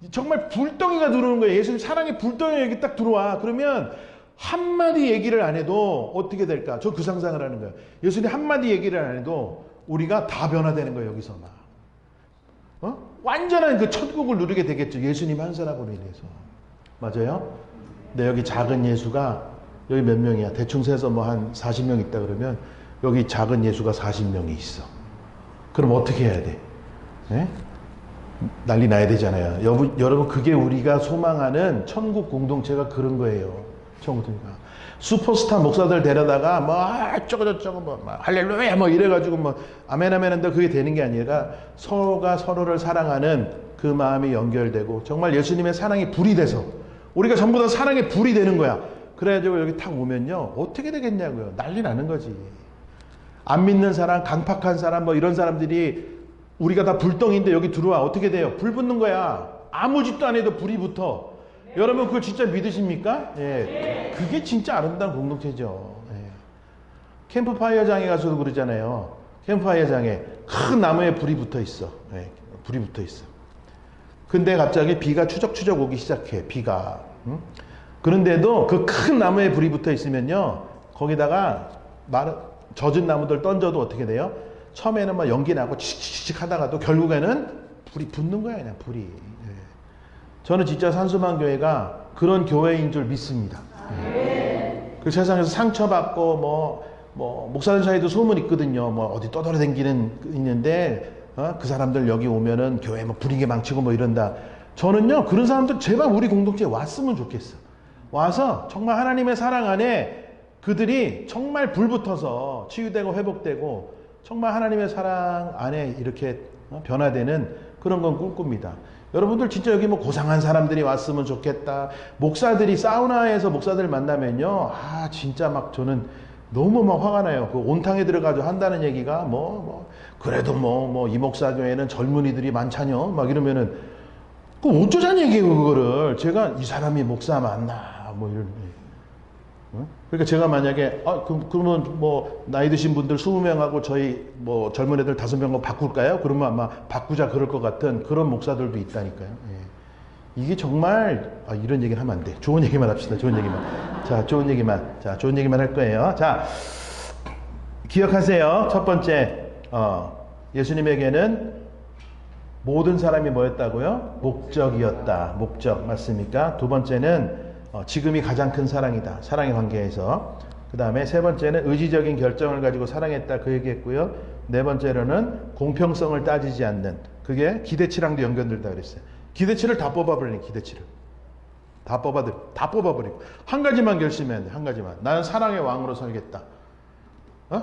정말 불덩이가 들어오는 거예요. 예수님 사랑의 불덩이가 여기 딱 들어와. 그러면 한마디 얘기를 안 해도 어떻게 될까? 저 그 상상을 하는 거예요. 예수님 한마디 얘기를 안 해도 우리가 다 변화되는 거예요. 여기서 막. 완전한 그 천국을 누리게 되겠죠. 예수님 한 사람으로 인해서. 맞아요? 근데 여기 작은 예수가 여기 몇 명이야? 대충 세서 뭐 한 40명 있다 그러면 여기 작은 예수가 40명이 있어. 그럼 어떻게 해야 돼? 네? 난리 나야 되잖아요. 여러분 그게 우리가 소망하는 천국 공동체가 그런 거예요. 천국이가 슈퍼스타 목사들 데려다가 뭐 어쩌고저쩌고 뭐 할렐루야 뭐 이래가지고 뭐 아멘 아멘 한다 그게 되는 게 아니라 서로가 서로를 사랑하는 그 마음이 연결되고 정말 예수님의 사랑이 불이 돼서 우리가 전부 다 사랑의 불이 되는 거야. 그래가지고 여기 탁 오면요 어떻게 되겠냐고요. 난리 나는 거지. 안 믿는 사람, 강팍한 사람 뭐 이런 사람들이 우리가 다 불덩이인데 여기 들어와 어떻게 돼요? 불 붙는 거야. 아무 짓도 안 해도 불이 붙어. 여러분 그걸 진짜 믿으십니까? 예. 그게 진짜 아름다운 공동체죠. 예. 캠프파이어장에 가서도 그러잖아요. 캠프파이어장에 큰 나무에 불이 붙어 있어. 예. 불이 붙어 있어. 근데 갑자기 비가 추적추적 오기 시작해. 비가. 그런데도 그 큰 나무에 불이 붙어 있으면요. 거기다가 젖은 나무들 던져도 어떻게 돼요? 처음에는 막 연기 나고 치익치익 하다가도 결국에는 불이 붙는 거야. 그냥 불이. 저는 진짜 산수만교회가 그런 교회인 줄 믿습니다. 그 세상에서 상처받고 뭐 목사들 사이도 소문 있거든요. 뭐 어디 떠돌아다니는 있는데 그 사람들 여기 오면은 교회 뭐 분위기 망치고 뭐 이런다. 저는요 그런 사람들 제발 우리 공동체에 왔으면 좋겠어. 와서 정말 하나님의 사랑 안에 그들이 정말 불붙어서 치유되고 회복되고 정말 하나님의 사랑 안에 이렇게 변화되는 그런 건 꿈꿉니다. 여러분들 진짜 여기 뭐 고상한 사람들이 왔으면 좋겠다. 목사들이 사우나에서 목사들 만나면요. 진짜 막 저는 너무 막 화가 나요. 그 온탕에 들어가서 한다는 얘기가 그래도 이 목사 교회는 젊은이들이 많잖여. 막 이러면은 그 어쩌자는 얘기예요, 그거를. 제가 이 사람이 목사 맞나 뭐 이런. 그러니까 제가 만약에 그러면 뭐 나이 드신 분들 20명하고 저희 뭐 젊은 애들 5명하고 바꿀까요? 그러면 아마 바꾸자 그럴 것 같은 그런 목사들도 있다니까요. 예. 이게 정말 이런 얘기를 하면 안 돼. 좋은 얘기만 합시다. 좋은 얘기만. 자, 좋은 얘기만 할 거예요. 자, 기억하세요. 첫 번째, 예수님에게는 모든 사람이 뭐였다고요? 목적이었다. 목적 맞습니까? 두 번째는 지금이 가장 큰 사랑이다. 사랑의 관계에서. 그 다음에 세 번째는 의지적인 결정을 가지고 사랑했다. 그 얘기했고요. 네 번째로는 공평성을 따지지 않는. 그게 기대치랑도 연결된다 그랬어요. 기대치를 다 뽑아버리니 기대치를. 다 뽑아버리고. 한 가지만 결심해야 돼. 한 가지만. 나는 사랑의 왕으로 살겠다.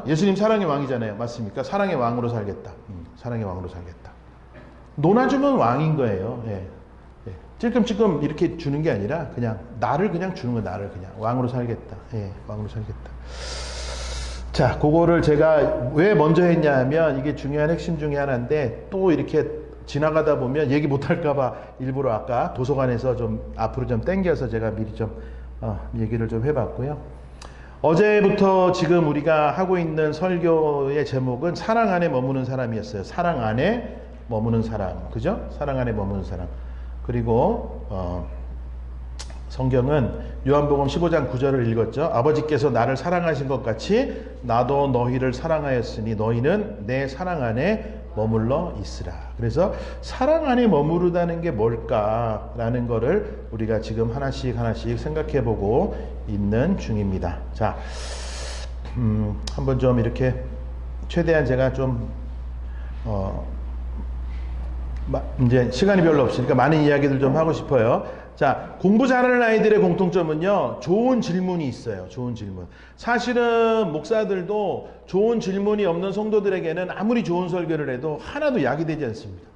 예수님 사랑의 왕이잖아요. 맞습니까? 사랑의 왕으로 살겠다. 사랑의 왕으로 살겠다. 논아주면 왕인 거예요. 예. 찔끔찔끔 이렇게 주는 게 아니라 그냥 나를 그냥 주는 거야. 나를 그냥 왕으로 살겠다. 예, 왕으로 살겠다. 자, 그거를 제가 왜 먼저 했냐 하면 이게 중요한 핵심 중에 하나인데 또 이렇게 지나가다 보면 얘기 못 할까 봐 일부러 아까 도서관에서 좀 앞으로 좀 당겨서 제가 미리 좀 얘기를 좀 해봤고요. 어제부터 지금 우리가 하고 있는 설교의 제목은 사랑 안에 머무는 사람이었어요. 사랑 안에 머무는 사람. 그죠? 사랑 안에 머무는 사람. 그리고 성경은 요한복음 15장 9절을 읽었죠. 아버지께서 나를 사랑하신 것 같이 나도 너희를 사랑하였으니 너희는 내 사랑 안에 머물러 있으라. 그래서 사랑 안에 머무르다는 게 뭘까라는 거를 우리가 지금 하나씩 생각해 보고 있는 중입니다. 자, 한번 좀 이렇게 최대한 제가 좀 이제 시간이 별로 없으니까 많은 이야기들 좀 하고 싶어요. 자, 공부 잘하는 아이들의 공통점은요, 좋은 질문이 있어요. 좋은 질문. 사실은 목사들도 좋은 질문이 없는 성도들에게는 아무리 좋은 설교를 해도 하나도 약이 되지 않습니다.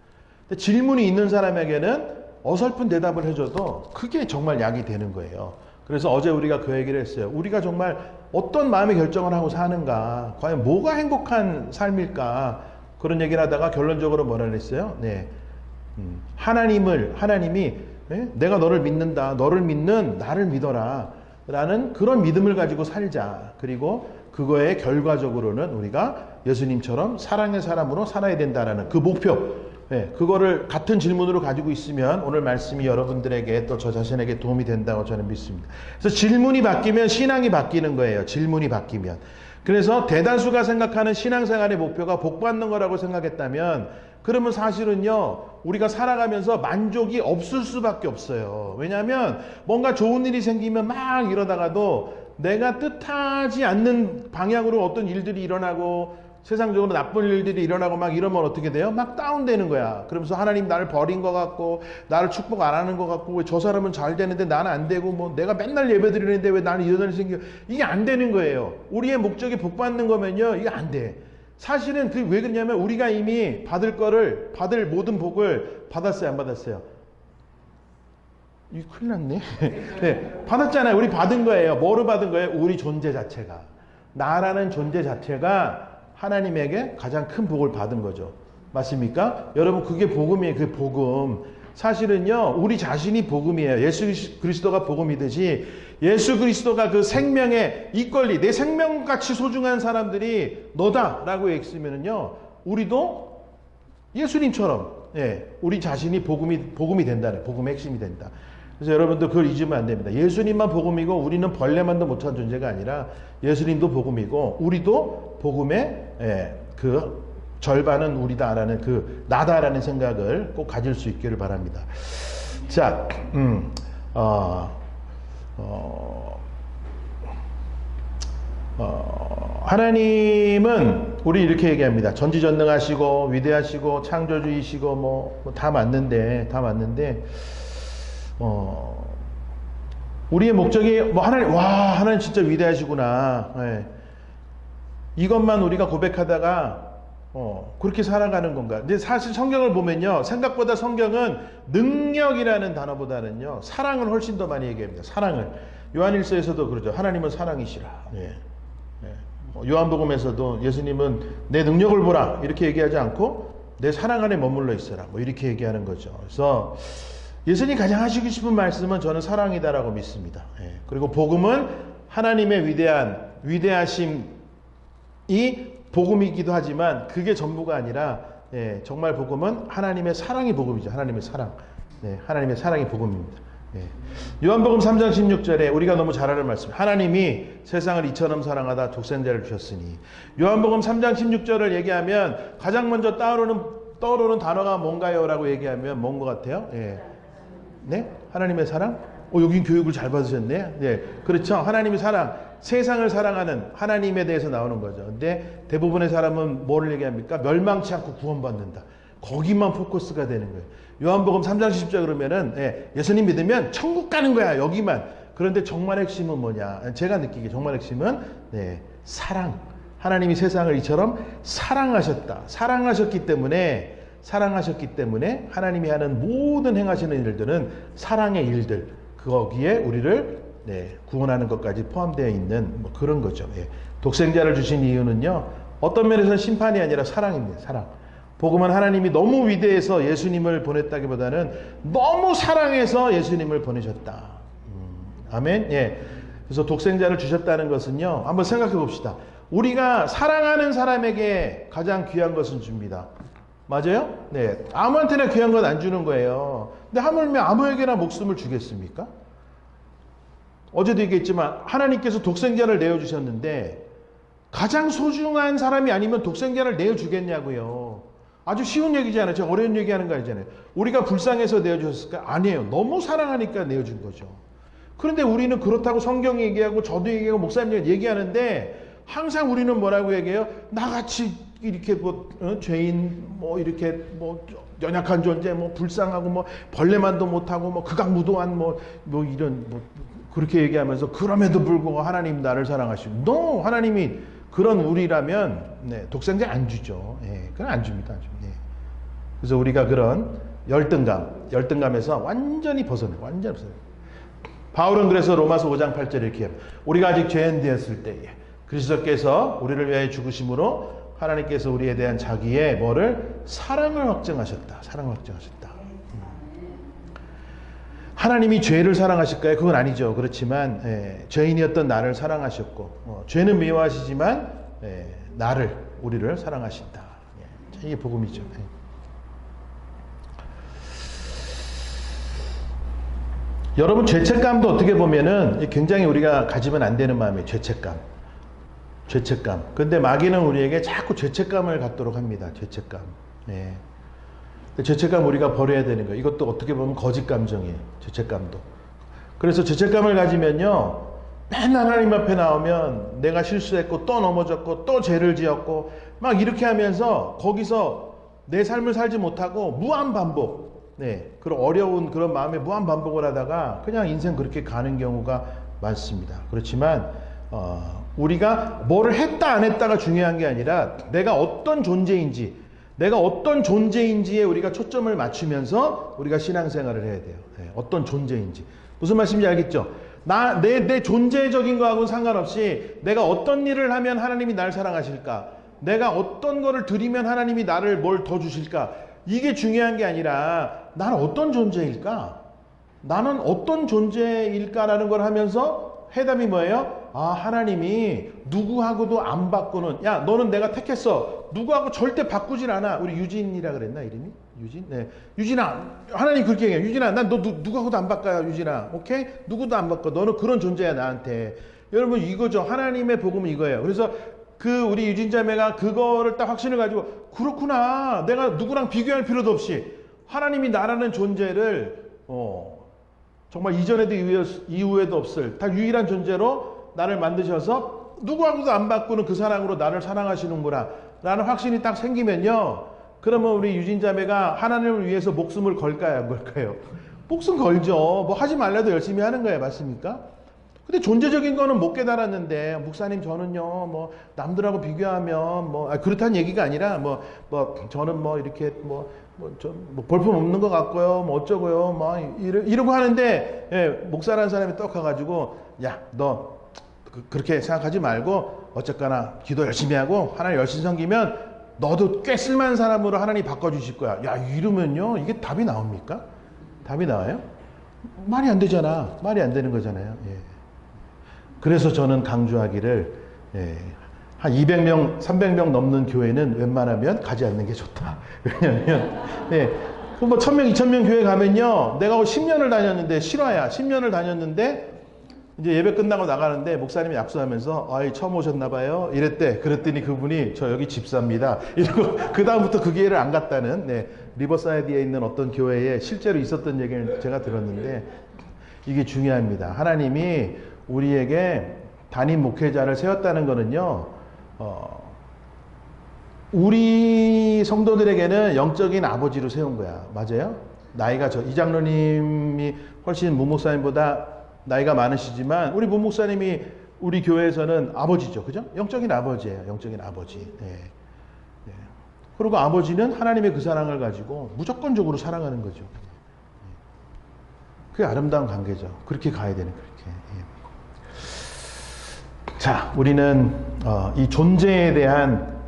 근데 질문이 있는 사람에게는 어설픈 대답을 해줘도 그게 정말 약이 되는 거예요. 그래서 어제 우리가 그 얘기를 했어요. 우리가 정말 어떤 마음의 결정을 하고 사는가, 과연 뭐가 행복한 삶일까, 그런 얘기를 하다가 결론적으로 뭐라 그랬어요? 네. 하나님이 내가 너를 믿는다. 너를 믿는 나를 믿어라. 라는 그런 믿음을 가지고 살자. 그리고 그거의 결과적으로는 우리가 예수님처럼 사랑의 사람으로 살아야 된다라는 그 목표. 그거를 같은 질문으로 가지고 있으면 오늘 말씀이 여러분들에게 또 저 자신에게 도움이 된다고 저는 믿습니다. 그래서 질문이 바뀌면 신앙이 바뀌는 거예요. 질문이 바뀌면. 그래서 대다수가 생각하는 신앙생활의 목표가 복받는 거라고 생각했다면 그러면 사실은요, 우리가 살아가면서 만족이 없을 수밖에 없어요. 왜냐하면 뭔가 좋은 일이 생기면 막 이러다가도 내가 뜻하지 않는 방향으로 어떤 일들이 일어나고 세상적으로 나쁜 일들이 일어나고 막 이러면 어떻게 돼요? 막 다운되는 거야. 그러면서 하나님 나를 버린 것 같고 나를 축복 안 하는 것 같고 왜 저 사람은 잘 되는데 나는 안 되고 뭐 내가 맨날 예배 드리는데 왜 나는 이런 일이 생겨. 이게 안 되는 거예요. 우리의 목적이 복 받는 거면요. 이게 안 돼. 사실은 그 왜 그러냐면 우리가 이미 받을 모든 복을 받았어요, 안 받았어요? 이 큰일 났네. 네, 받았잖아요. 우리 받은 거예요. 뭐로 받은 거예요? 우리 존재 자체가. 나라는 존재 자체가 하나님에게 가장 큰 복을 받은 거죠. 맞습니까? 여러분 그게 복음이에요. 그 복음. 사실은요. 우리 자신이 복음이에요. 예수 그리스도가 복음이듯이 예수 그리스도가 그 생명의 이 권리 내 생명같이 소중한 사람들이 너다라고 했으면은요. 우리도 예수님처럼 우리 자신이 복음이 된다는 복음의 핵심이 된다. 그래서 여러분들 그걸 잊으면 안 됩니다. 예수님만 복음이고 우리는 벌레만도 못한 존재가 아니라 예수님도 복음이고 우리도 복음의 그 절반은 우리다라는 그 나다라는 생각을 꼭 가질 수 있기를 바랍니다. 자, 하나님은 우리 이렇게 얘기합니다. 전지전능하시고 위대하시고 창조주이시고 뭐 다 맞는데 우리의 목적이 뭐 하나님 진짜 위대하시구나. 이것만 우리가 고백하다가 그렇게 살아가는 건가? 근데 사실 성경을 보면요, 생각보다 성경은 능력이라는 단어보다는요 사랑을 훨씬 더 많이 얘기합니다. 사랑을. 요한일서에서도 그러죠. 하나님은 사랑이시라. 요한복음에서도 예수님은 내 능력을 보라 이렇게 얘기하지 않고 내 사랑 안에 머물러 있어라 뭐 이렇게 얘기하는 거죠. 그래서 예수님이 가장 하시고 싶은 말씀은 저는 사랑이다라고 믿습니다. 그리고 복음은 하나님의 위대하심이 복음이기도 하지만 그게 전부가 아니라 정말 복음은 하나님의 사랑이 복음이죠. 하나님의 사랑. 하나님의 사랑이 복음입니다. 요한복음 3장 16절에 우리가 너무 잘 아는 말씀. 하나님이 세상을 이처럼 사랑하다 독생자를 주셨으니. 요한복음 3장 16절을 얘기하면 가장 먼저 떠오르는 단어가 뭔가요? 라고 얘기하면 뭔 것 같아요? 네? 하나님의 사랑? 여긴 교육을 잘 받으셨네. 그렇죠. 하나님의 사랑. 세상을 사랑하는 하나님에 대해서 나오는 거죠. 근데 대부분의 사람은 뭐를 얘기합니까? 멸망치 않고 구원받는다. 거기만 포커스가 되는 거예요. 요한복음 3장 10절 그러면은 예수님 믿으면 천국 가는 거야. 여기만. 그런데 정말 핵심은 뭐냐? 제가 느끼기에 정말 핵심은 사랑. 하나님이 세상을 이처럼 사랑하셨다. 사랑하셨기 때문에 하나님이 하는 모든 행하시는 일들은 사랑의 일들. 거기에 우리를 구원하는 것까지 포함되어 있는 뭐 그런 거죠. 독생자를 주신 이유는요. 어떤 면에서는 심판이 아니라 사랑입니다. 사랑. 복음은 하나님이 너무 위대해서 예수님을 보냈다기보다는 너무 사랑해서 예수님을 보내셨다. 아멘. 그래서 독생자를 주셨다는 것은요. 한번 생각해 봅시다. 우리가 사랑하는 사람에게 가장 귀한 것은 줍니다. 맞아요? 아무한테나 귀한 건 안 주는 거예요. 근데 하물며 아무에게나 목숨을 주겠습니까? 어제도 얘기했지만 하나님께서 독생자를 내어주셨는데 가장 소중한 사람이 아니면 독생자를 내어주겠냐고요. 아주 쉬운 얘기잖아요. 제가 어려운 얘기하는 거 아니잖아요. 우리가 불쌍해서 내어주셨을까? 아니에요. 너무 사랑하니까 내어준 거죠. 그런데 우리는 그렇다고 성경 얘기하고 저도 얘기하고 목사님 얘기하는데 항상 우리는 뭐라고 얘기해요? 나같이 이렇게 죄인 이렇게 연약한 존재 불쌍하고 벌레만도 못하고 극악무도한 이런 그렇게 얘기하면서 그럼에도 불구하고 하나님 나를 사랑하시고 No! 하나님이 그런 우리라면 독생자 안 주죠. 그건 안 줍니다. 그래서 우리가 그런 열등감에서 완전히 벗어나요. 바울은 그래서 로마서 5장 8절에 이렇게 해요. 우리가 아직 죄인 되었을 때에 그리스도께서 우리를 위하여 죽으심으로 하나님께서 우리에 대한 자기의 사랑을 확증하셨다. 사랑을 확증하셨다. 하나님이 죄를 사랑하실까요? 그건 아니죠. 그렇지만 죄인이었던 나를 사랑하셨고 죄는 미워하시지만 우리를 사랑하신다. 이게 복음이죠. 여러분 죄책감도 어떻게 보면은 굉장히 우리가 가지면 안 되는 마음이에요. 죄책감. 근데 마귀는 우리에게 자꾸 죄책감을 갖도록 합니다. 죄책감. 죄책감 우리가 버려야 되는 거예요. 이것도 어떻게 보면 거짓 감정이에요. 죄책감도. 그래서 죄책감을 가지면요. 맨날 하나님 앞에 나오면 내가 실수했고 또 넘어졌고 또 죄를 지었고 막 이렇게 하면서 거기서 내 삶을 살지 못하고 무한 반복, 네, 그런 어려운 그런 마음에 무한 반복을 하다가 그냥 인생 그렇게 가는 경우가 많습니다. 그렇지만 우리가 뭐를 했다 안 했다가 중요한 게 아니라 내가 어떤 존재인지에 우리가 초점을 맞추면서 우리가 신앙생활을 해야 돼요. 네, 어떤 존재인지. 무슨 말씀인지 알겠죠? 내 존재적인 거하고는 상관없이 내가 어떤 일을 하면 하나님이 날 사랑하실까? 내가 어떤 거를 드리면 하나님이 나를 뭘 더 주실까? 이게 중요한 게 아니라 나는 어떤 존재일까? 나는 어떤 존재일까라는 걸 하면서 해답이 뭐예요? 하나님이 누구하고도 안 바꾸는, 야, 너는 내가 택했어. 누구하고 절대 바꾸질 않아. 우리 유진이라 그랬나, 이름이? 유진? 네. 유진아, 하나님 그렇게 얘기해요. 유진아, 난 너 누구하고도 안 바꿔요, 유진아. 오케이? 누구도 안 바꿔. 너는 그런 존재야, 나한테. 여러분, 이거죠. 하나님의 복음은 이거예요. 그래서 우리 유진 자매가 그거를 딱 확신을 가지고, 그렇구나. 내가 누구랑 비교할 필요도 없이 하나님이 나라는 존재를, 정말 이전에도 이후에도 없을 다 유일한 존재로 나를 만드셔서 누구하고도 안 바꾸는 그 사랑으로 나를 사랑하시는구나 라는 확신이 딱 생기면요, 그러면 우리 유진 자매가 하나님을 위해서 목숨을 걸까요, 안 걸까요? 목숨 걸죠. 뭐 하지 말라도 열심히 하는 거예요. 맞습니까? 근데 존재적인 거는 못 깨달았는데, 목사님 저는요 뭐 남들하고 비교하면 뭐 그렇다는 얘기가 아니라 뭐 저는 뭐 이렇게 볼품 없는 것 같고요, 뭐 어쩌고요, 뭐 이러고 하는데, 예, 목사라는 사람이 떡 가가지고, 야, 너 그렇게 생각하지 말고 어쨌거나 기도 열심히 하고 하나님 열심히 섬기면 너도 꽤 쓸만한 사람으로 하나님 바꿔주실 거야. 야, 이러면요 이게 답이 나옵니까? 답이 나와요? 말이 안 되잖아. 말이 안 되는 거잖아요. 예. 그래서 저는 강조하기를, 예, 한 200명, 300명 넘는 교회는 웬만하면 가지 않는 게 좋다. 왜냐면, 네, 뭐 1000명, 2000명 교회 가면요, 내가 10년을 다녔는데, 실화야, 10년을 다녔는데, 이제 예배 끝나고 나가는데, 목사님이 약속하면서, 처음 오셨나봐요. 그랬더니 그분이, 저 여기 집사입니다. 이러고, 그다음부터 그 교회를 안 갔다는, 네, 리버사이드에 있는 어떤 교회에 실제로 있었던 얘기를 제가 들었는데, 이게 중요합니다. 하나님이 우리에게 담임 목회자를 세웠다는 거는요, 우리 성도들에게는 영적인 아버지로 세운 거야. 맞아요? 나이가 이 장로님이 훨씬 문 목사님보다 나이가 많으시지만, 우리 문 목사님이 우리 교회에서는 아버지죠. 그죠? 영적인 아버지예요. 영적인 아버지. 네. 네. 그리고 아버지는 하나님의 그 사랑을 가지고 무조건적으로 사랑하는 거죠. 그게 아름다운 관계죠. 그렇게 가야 되는, 그렇게. 예. 자, 우리는 이 존재에 대한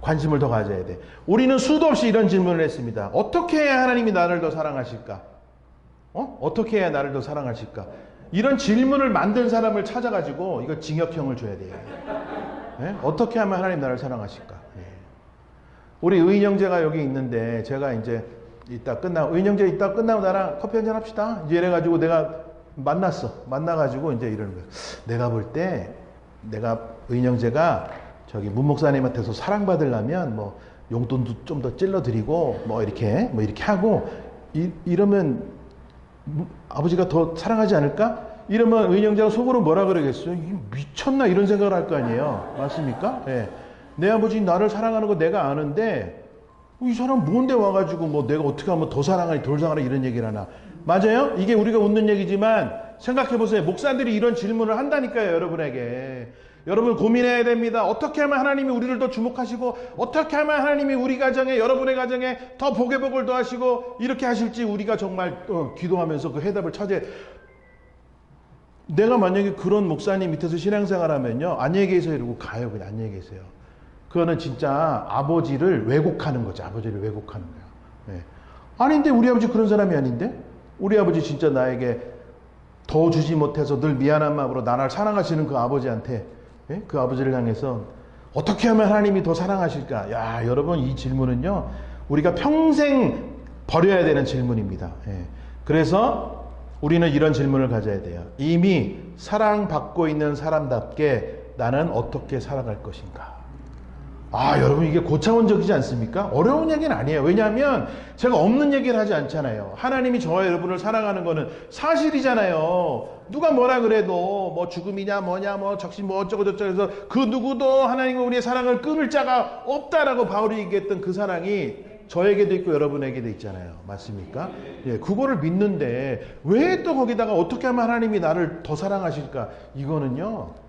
관심을 더 가져야 돼. 우리는 수도 없이 이런 질문을 했습니다. 어떻게 해야 하나님이 나를 더 사랑하실까? 어떻게 해야 나를 더 사랑하실까? 이런 질문을 만든 사람을 찾아가지고 이거 징역형을 줘야 돼요. 네? 어떻게 하면 하나님 나를 사랑하실까? 네. 우리 의인 형제가 여기 있는데, 제가 이제 의인 형제 이따 끝나고 나랑 커피 한잔 합시다. 이제 이래가지고 내가 만나가지고 이제 이러는 거예요. 내가 볼 때, 내가 의인 형제가 저기 문 목사님한테서 사랑받으려면 뭐 용돈도 좀 더 찔러드리고 뭐 이렇게 하고 이러면 아버지가 더 사랑하지 않을까? 이러면 의인 형제가 속으로 뭐라 그러겠어요? 미쳤나? 이런 생각을 할 거 아니에요. 맞습니까? 예. 내 아버지 나를 사랑하는 거 내가 아는데, 이 사람 뭔데 와가지고 뭐 내가 어떻게 하면 더 사랑하니 덜 사랑하니 이런 얘기를 하나. 맞아요? 이게 우리가 웃는 얘기지만 생각해보세요. 목사들이 이런 질문을 한다니까요, 여러분에게. 여러분 고민해야 됩니다. 어떻게 하면 하나님이 우리를 더 주목하시고, 어떻게 하면 하나님이 우리 가정에, 여러분의 가정에 더 복의 복을 더하시고 이렇게 하실지 우리가 정말 기도하면서 그 해답을 찾아야. 내가 만약에 그런 목사님 밑에서 신앙생활하면요, 안녕히 계세요 이러고 가요. 그냥 안녕히 계세요. 그거는 진짜 아버지를 왜곡하는 거죠. 아버지를 왜곡하는 거야. 네. 아닌데, 우리 아버지 그런 사람이 아닌데? 우리 아버지 진짜 나에게 더 주지 못해서 늘 미안한 마음으로 나를 사랑하시는 그 아버지한테, 예? 그 아버지를 향해서 어떻게 하면 하나님이 더 사랑하실까? 야, 여러분, 이 질문은요, 우리가 평생 버려야 되는 질문입니다. 예. 그래서 우리는 이런 질문을 가져야 돼요. 이미 사랑받고 있는 사람답게 나는 어떻게 살아갈 것인가? 아, 여러분 이게 고차원적이지 않습니까? 어려운 얘기는 아니에요. 왜냐하면 제가 없는 얘기를 하지 않잖아요. 하나님이 저와 여러분을 사랑하는 거는 사실이잖아요. 누가 뭐라 그래도 뭐 죽음이냐 뭐냐 뭐 적신 뭐 어쩌고 저쩌고 해서 그 누구도 하나님과 우리의 사랑을 끊을 자가 없다라고 바울이 얘기했던 그 사랑이 저에게도 있고 여러분에게도 있잖아요. 맞습니까? 예, 그거를 믿는데 왜 또 거기다가 어떻게 하면 하나님이 나를 더 사랑하실까? 이거는요.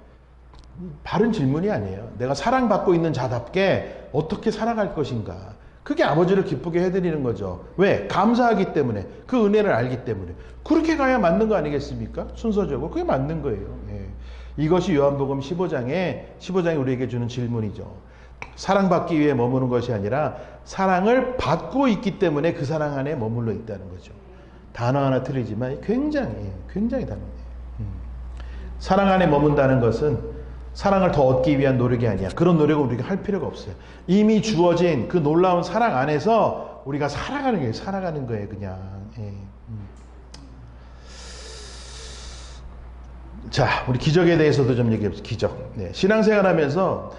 바른 질문이 아니에요. 내가 사랑받고 있는 자답게 어떻게 살아갈 것인가. 그게 아버지를 기쁘게 해드리는 거죠. 왜? 감사하기 때문에. 그 은혜를 알기 때문에. 그렇게 가야 맞는 거 아니겠습니까? 순서적으로. 그게 맞는 거예요. 예. 이것이 요한복음 15장에 우리에게 주는 질문이죠. 사랑받기 위해 머무는 것이 아니라 사랑을 받고 있기 때문에 그 사랑 안에 머물러 있다는 거죠. 단어 하나 틀리지만 굉장히 단어예요. 사랑 안에 머문다는 것은 사랑을 더 얻기 위한 노력이 아니야. 그런 노력을 우리가 할 필요가 없어요. 이미 주어진 그 놀라운 사랑 안에서 우리가 살아가는 거예요, 그냥. 예. 자, 우리 기적에 대해서도 좀 얘기해보죠. 기적. 네. 신앙생활 하면서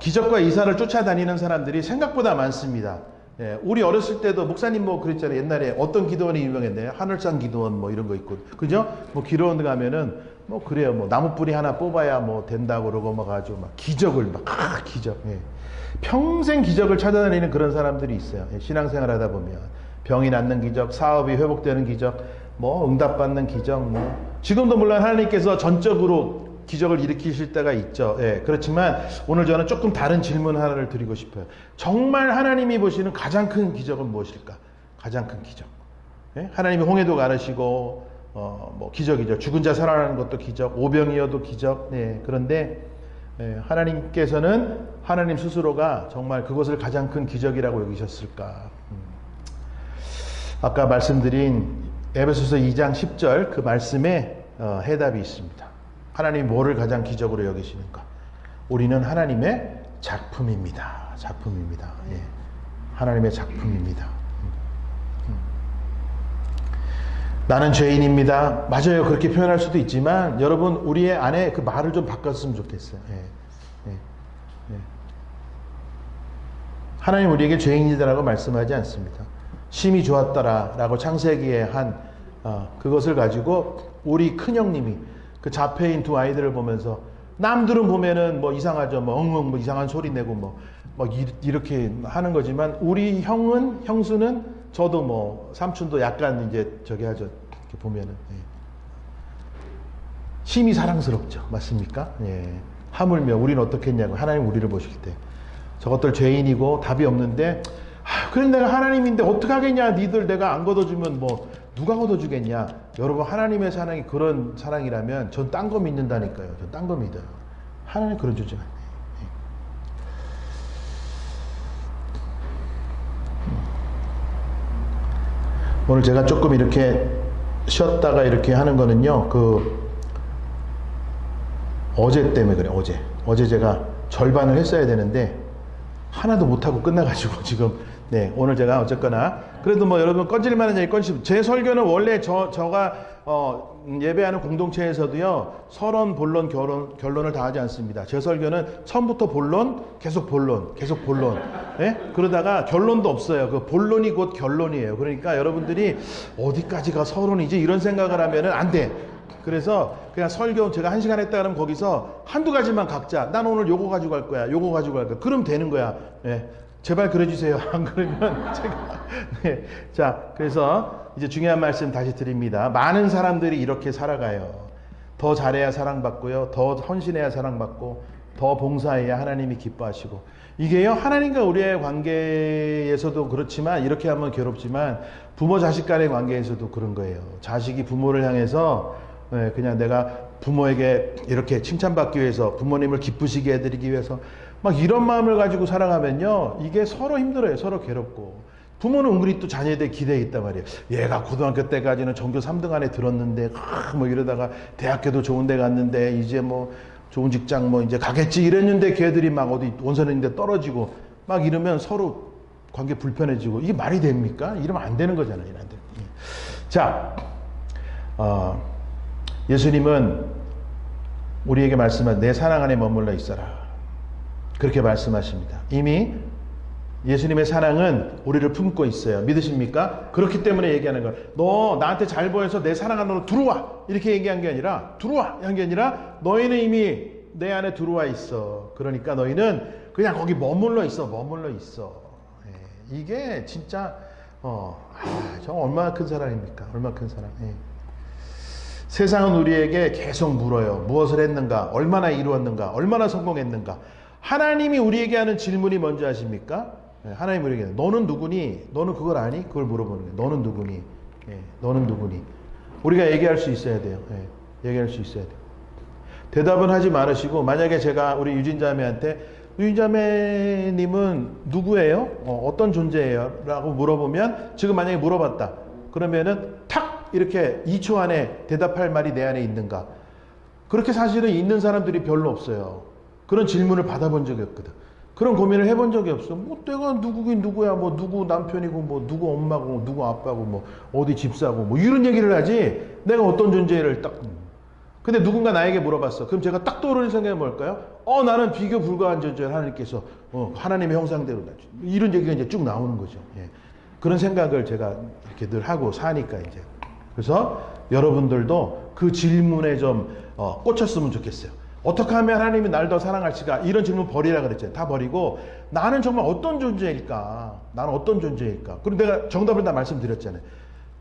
기적과 이사를 쫓아다니는 사람들이 생각보다 많습니다. 예, 우리 어렸을 때도 목사님 뭐 그랬잖아요. 옛날에 어떤 기도원이 유명했나요? 하늘산 기도원 뭐 이런 거 있고. 그죠? 뭐 기도원 가면은 뭐 그래요. 뭐 나무 뿌리 하나 뽑아야 뭐 된다고 그러고 막 아주 막 기적을 기적. 예. 평생 기적을 찾아다니는 그런 사람들이 있어요. 예, 신앙생활 하다 보면 병이 낫는 기적, 사업이 회복되는 기적, 뭐 응답받는 기적, 뭐 지금도 물론 하나님께서 전적으로 기적을 일으키실 때가 있죠. 예, 그렇지만 오늘 저는 조금 다른 질문 하나를 드리고 싶어요. 정말 하나님이 보시는 가장 큰 기적은 무엇일까? 가장 큰 기적. 예? 하나님이 홍해도 가르시고 뭐 기적이죠. 죽은 자 살아나는 것도 기적, 오병이어도 기적. 예, 그런데 하나님께서는 하나님 스스로가 정말 그것을 가장 큰 기적이라고 여기셨을까? 아까 말씀드린 에베소서 2장 10절 그 말씀에 해답이 있습니다. 하나님이 뭐를 가장 기적으로 여기시는가? 우리는 하나님의 작품입니다. 작품입니다. 예. 하나님의 작품입니다. 나는 죄인입니다. 맞아요. 그렇게 표현할 수도 있지만 여러분 우리의 안에 그 말을 좀 바꿨으면 좋겠어요. 예. 예. 예. 하나님 우리에게 죄인이다라고 말씀하지 않습니다. 심히 좋았더라 라고 창세기에 한 그것을 가지고 우리 큰형님이 그 자폐인 두 아이들을 보면서 남들은 보면은 뭐 이상하죠. 뭐 엉엉 뭐 이상한 소리 내고 뭐 이렇게 하는 거지만 우리 형수는 저도 뭐 삼촌도 약간 이제 저기 하죠. 이렇게 보면은 예. 심히 사랑스럽죠. 맞습니까? 예. 하물며 우리는 어떻겠냐고 하나님 우리를 보실 때 저것들 죄인이고 답이 없는데 그래 내가 하나님인데 어떡하겠냐. 니들 내가 안 걷어주면 뭐 누가 걷어주겠냐. 여러분 하나님의 사랑이 그런 사랑이라면 전 딴 거 믿는다니까요. 전 딴 거 믿어요. 하나님 그런 존재 아니에요. 오늘 제가 조금 이렇게 쉬었다가 이렇게 하는 거는요. 어제 때문에 그래요. 어제 제가 절반을 했어야 되는데 하나도 못하고 끝나가지고 지금 네, 오늘 제가 어쨌거나 그래도 뭐 여러분 꺼질만한 얘기 제 설교는 원래 저가 예배하는 공동체에서도요 서론, 본론, 결론을 다 하지 않습니다. 제 설교는 처음부터 본론, 계속 본론. 예? 그러다가 결론도 없어요. 그 본론이 곧 결론이에요. 그러니까 여러분들이 어디까지가 서론이지 이런 생각을 하면은 안 돼. 그래서 그냥 설교 제가 1시간 했다 그러면 거기서 한두 가지만 각자 난 오늘 요거 가지고 갈 거야. 요거 가지고 갈 거야. 그럼 되는 거야. 예. 제발 그래주세요. 안 그러면 제가 네. 자, 그래서 이제 중요한 말씀 다시 드립니다. 많은 사람들이 이렇게 살아가요. 더 잘해야 사랑받고요. 더 헌신해야 사랑받고 더 봉사해야 하나님이 기뻐하시고 이게요 하나님과 우리의 관계에서도 그렇지만 이렇게 하면 괴롭지만 부모 자식 간의 관계에서도 그런 거예요. 자식이 부모를 향해서 그냥 내가 부모에게 이렇게 칭찬받기 위해서 부모님을 기쁘시게 해드리기 위해서 막 이런 마음을 가지고 살아가면요 이게 서로 힘들어요. 서로 괴롭고 부모는 은근히 또 자녀에 대해 기대에 있단 말이에요. 얘가 고등학교 때까지는 전교 3등 안에 들었는데 뭐 이러다가 대학교도 좋은 데 갔는데 이제 뭐 좋은 직장 뭐 이제 가겠지 이랬는데 걔들이 막 어디 원서는데 떨어지고 막 이러면 서로 관계 불편해지고 이게 말이 됩니까? 이러면 안 되는 거잖아요. 안 돼. 자, 예수님은 우리에게 말씀한 내 사랑 안에 머물러 있어라. 그렇게 말씀하십니다. 이미 예수님의 사랑은 우리를 품고 있어요. 믿으십니까? 그렇기 때문에 얘기하는 거예요. 너 나한테 잘 보여서 내 사랑하는 너로 들어와. 이렇게 얘기한 게 아니라 들어와 한 게 아니라 너희는 이미 내 안에 들어와 있어. 그러니까 너희는 그냥 거기 머물러 있어. 머물러 있어. 예, 이게 진짜 저 얼마나 큰 사랑입니까? 얼마나 큰 사랑. 예. 세상은 우리에게 계속 물어요. 무엇을 했는가? 얼마나 이루었는가? 얼마나 성공했는가? 하나님이 우리에게 하는 질문이 뭔지 아십니까? 예, 하나님 우리에게 너는 누구니? 너는 그걸 아니? 그걸 물어보는 거예요. 너는 누구니? 예, 너는 누구니? 우리가 얘기할 수 있어야 돼요. 예, 얘기할 수 있어야 돼요. 대답은 하지 말으시고 만약에 제가 우리 유진자매한테 유진자매님은 누구예요? 어떤 존재예요? 라고 물어보면 지금 만약에 물어봤다. 그러면은 탁 이렇게 2초 안에 대답할 말이 내 안에 있는가? 그렇게 사실은 있는 사람들이 별로 없어요. 그런 질문을 받아본 적이 없거든. 그런 고민을 해본 적이 없어. 뭐 내가 누구긴 누구야. 뭐 누구 남편이고 뭐 누구 엄마고 누구 아빠고 뭐 어디 집사고 뭐 이런 얘기를 하지. 내가 어떤 존재를 딱. 근데 누군가 나에게 물어봤어. 그럼 제가 딱 떠오르는 생각이 뭘까요? 나는 비교 불가한 존재를 하나님께서 하나님의 형상대로 이런 얘기가 이제 쭉 나오는 거죠. 예. 그런 생각을 제가 이렇게 늘 하고 사니까 이제. 그래서 여러분들도 그 질문에 좀 꽂혔으면 좋겠어요. 어떻게 하면 하나님이 나를 더 사랑할지가 이런 질문 버리라 그랬잖아요. 다 버리고 나는 정말 어떤 존재일까? 나는 어떤 존재일까? 그리고 내가 정답을 다 말씀드렸잖아요.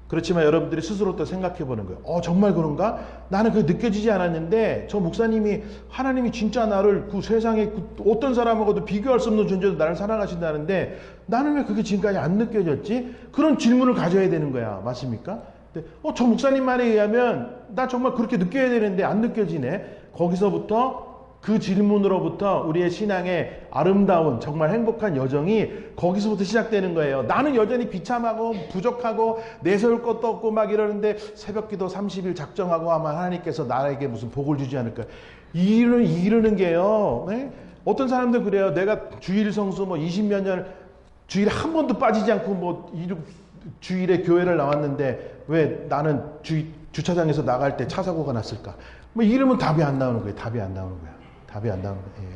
그렇지만 여러분들이 스스로 또 생각해 보는 거예요. 정말 그런가? 나는 그게 느껴지지 않았는데 저 목사님이 하나님이 진짜 나를 그 세상에 어떤 사람하고도 비교할 수 없는 존재로 나를 사랑하신다는데 나는 왜 그게 지금까지 안 느껴졌지? 그런 질문을 가져야 되는 거야. 맞습니까? 저 목사님 말에 의하면 나 정말 그렇게 느껴야 되는데 안 느껴지네. 거기서부터 그 질문으로부터 우리의 신앙의 아름다운 정말 행복한 여정이 거기서부터 시작되는 거예요. 나는 여전히 비참하고 부족하고 내세울 것도 없고 막 이러는데 새벽기도 30일 작정하고 아마 하나님께서 나에게 무슨 복을 주지 않을까. 이러는 게요. 네? 어떤 사람들 그래요. 내가 주일 성수 뭐 20몇 년 주일에 한 번도 빠지지 않고 뭐 주일에 교회를 나왔는데 왜 나는 주차장에서 나갈 때 차 사고가 났을까? 뭐 이러면 답이 안 나오는 거예요. 답이 안 나오는 거야. 답이 안 나오는 거예요.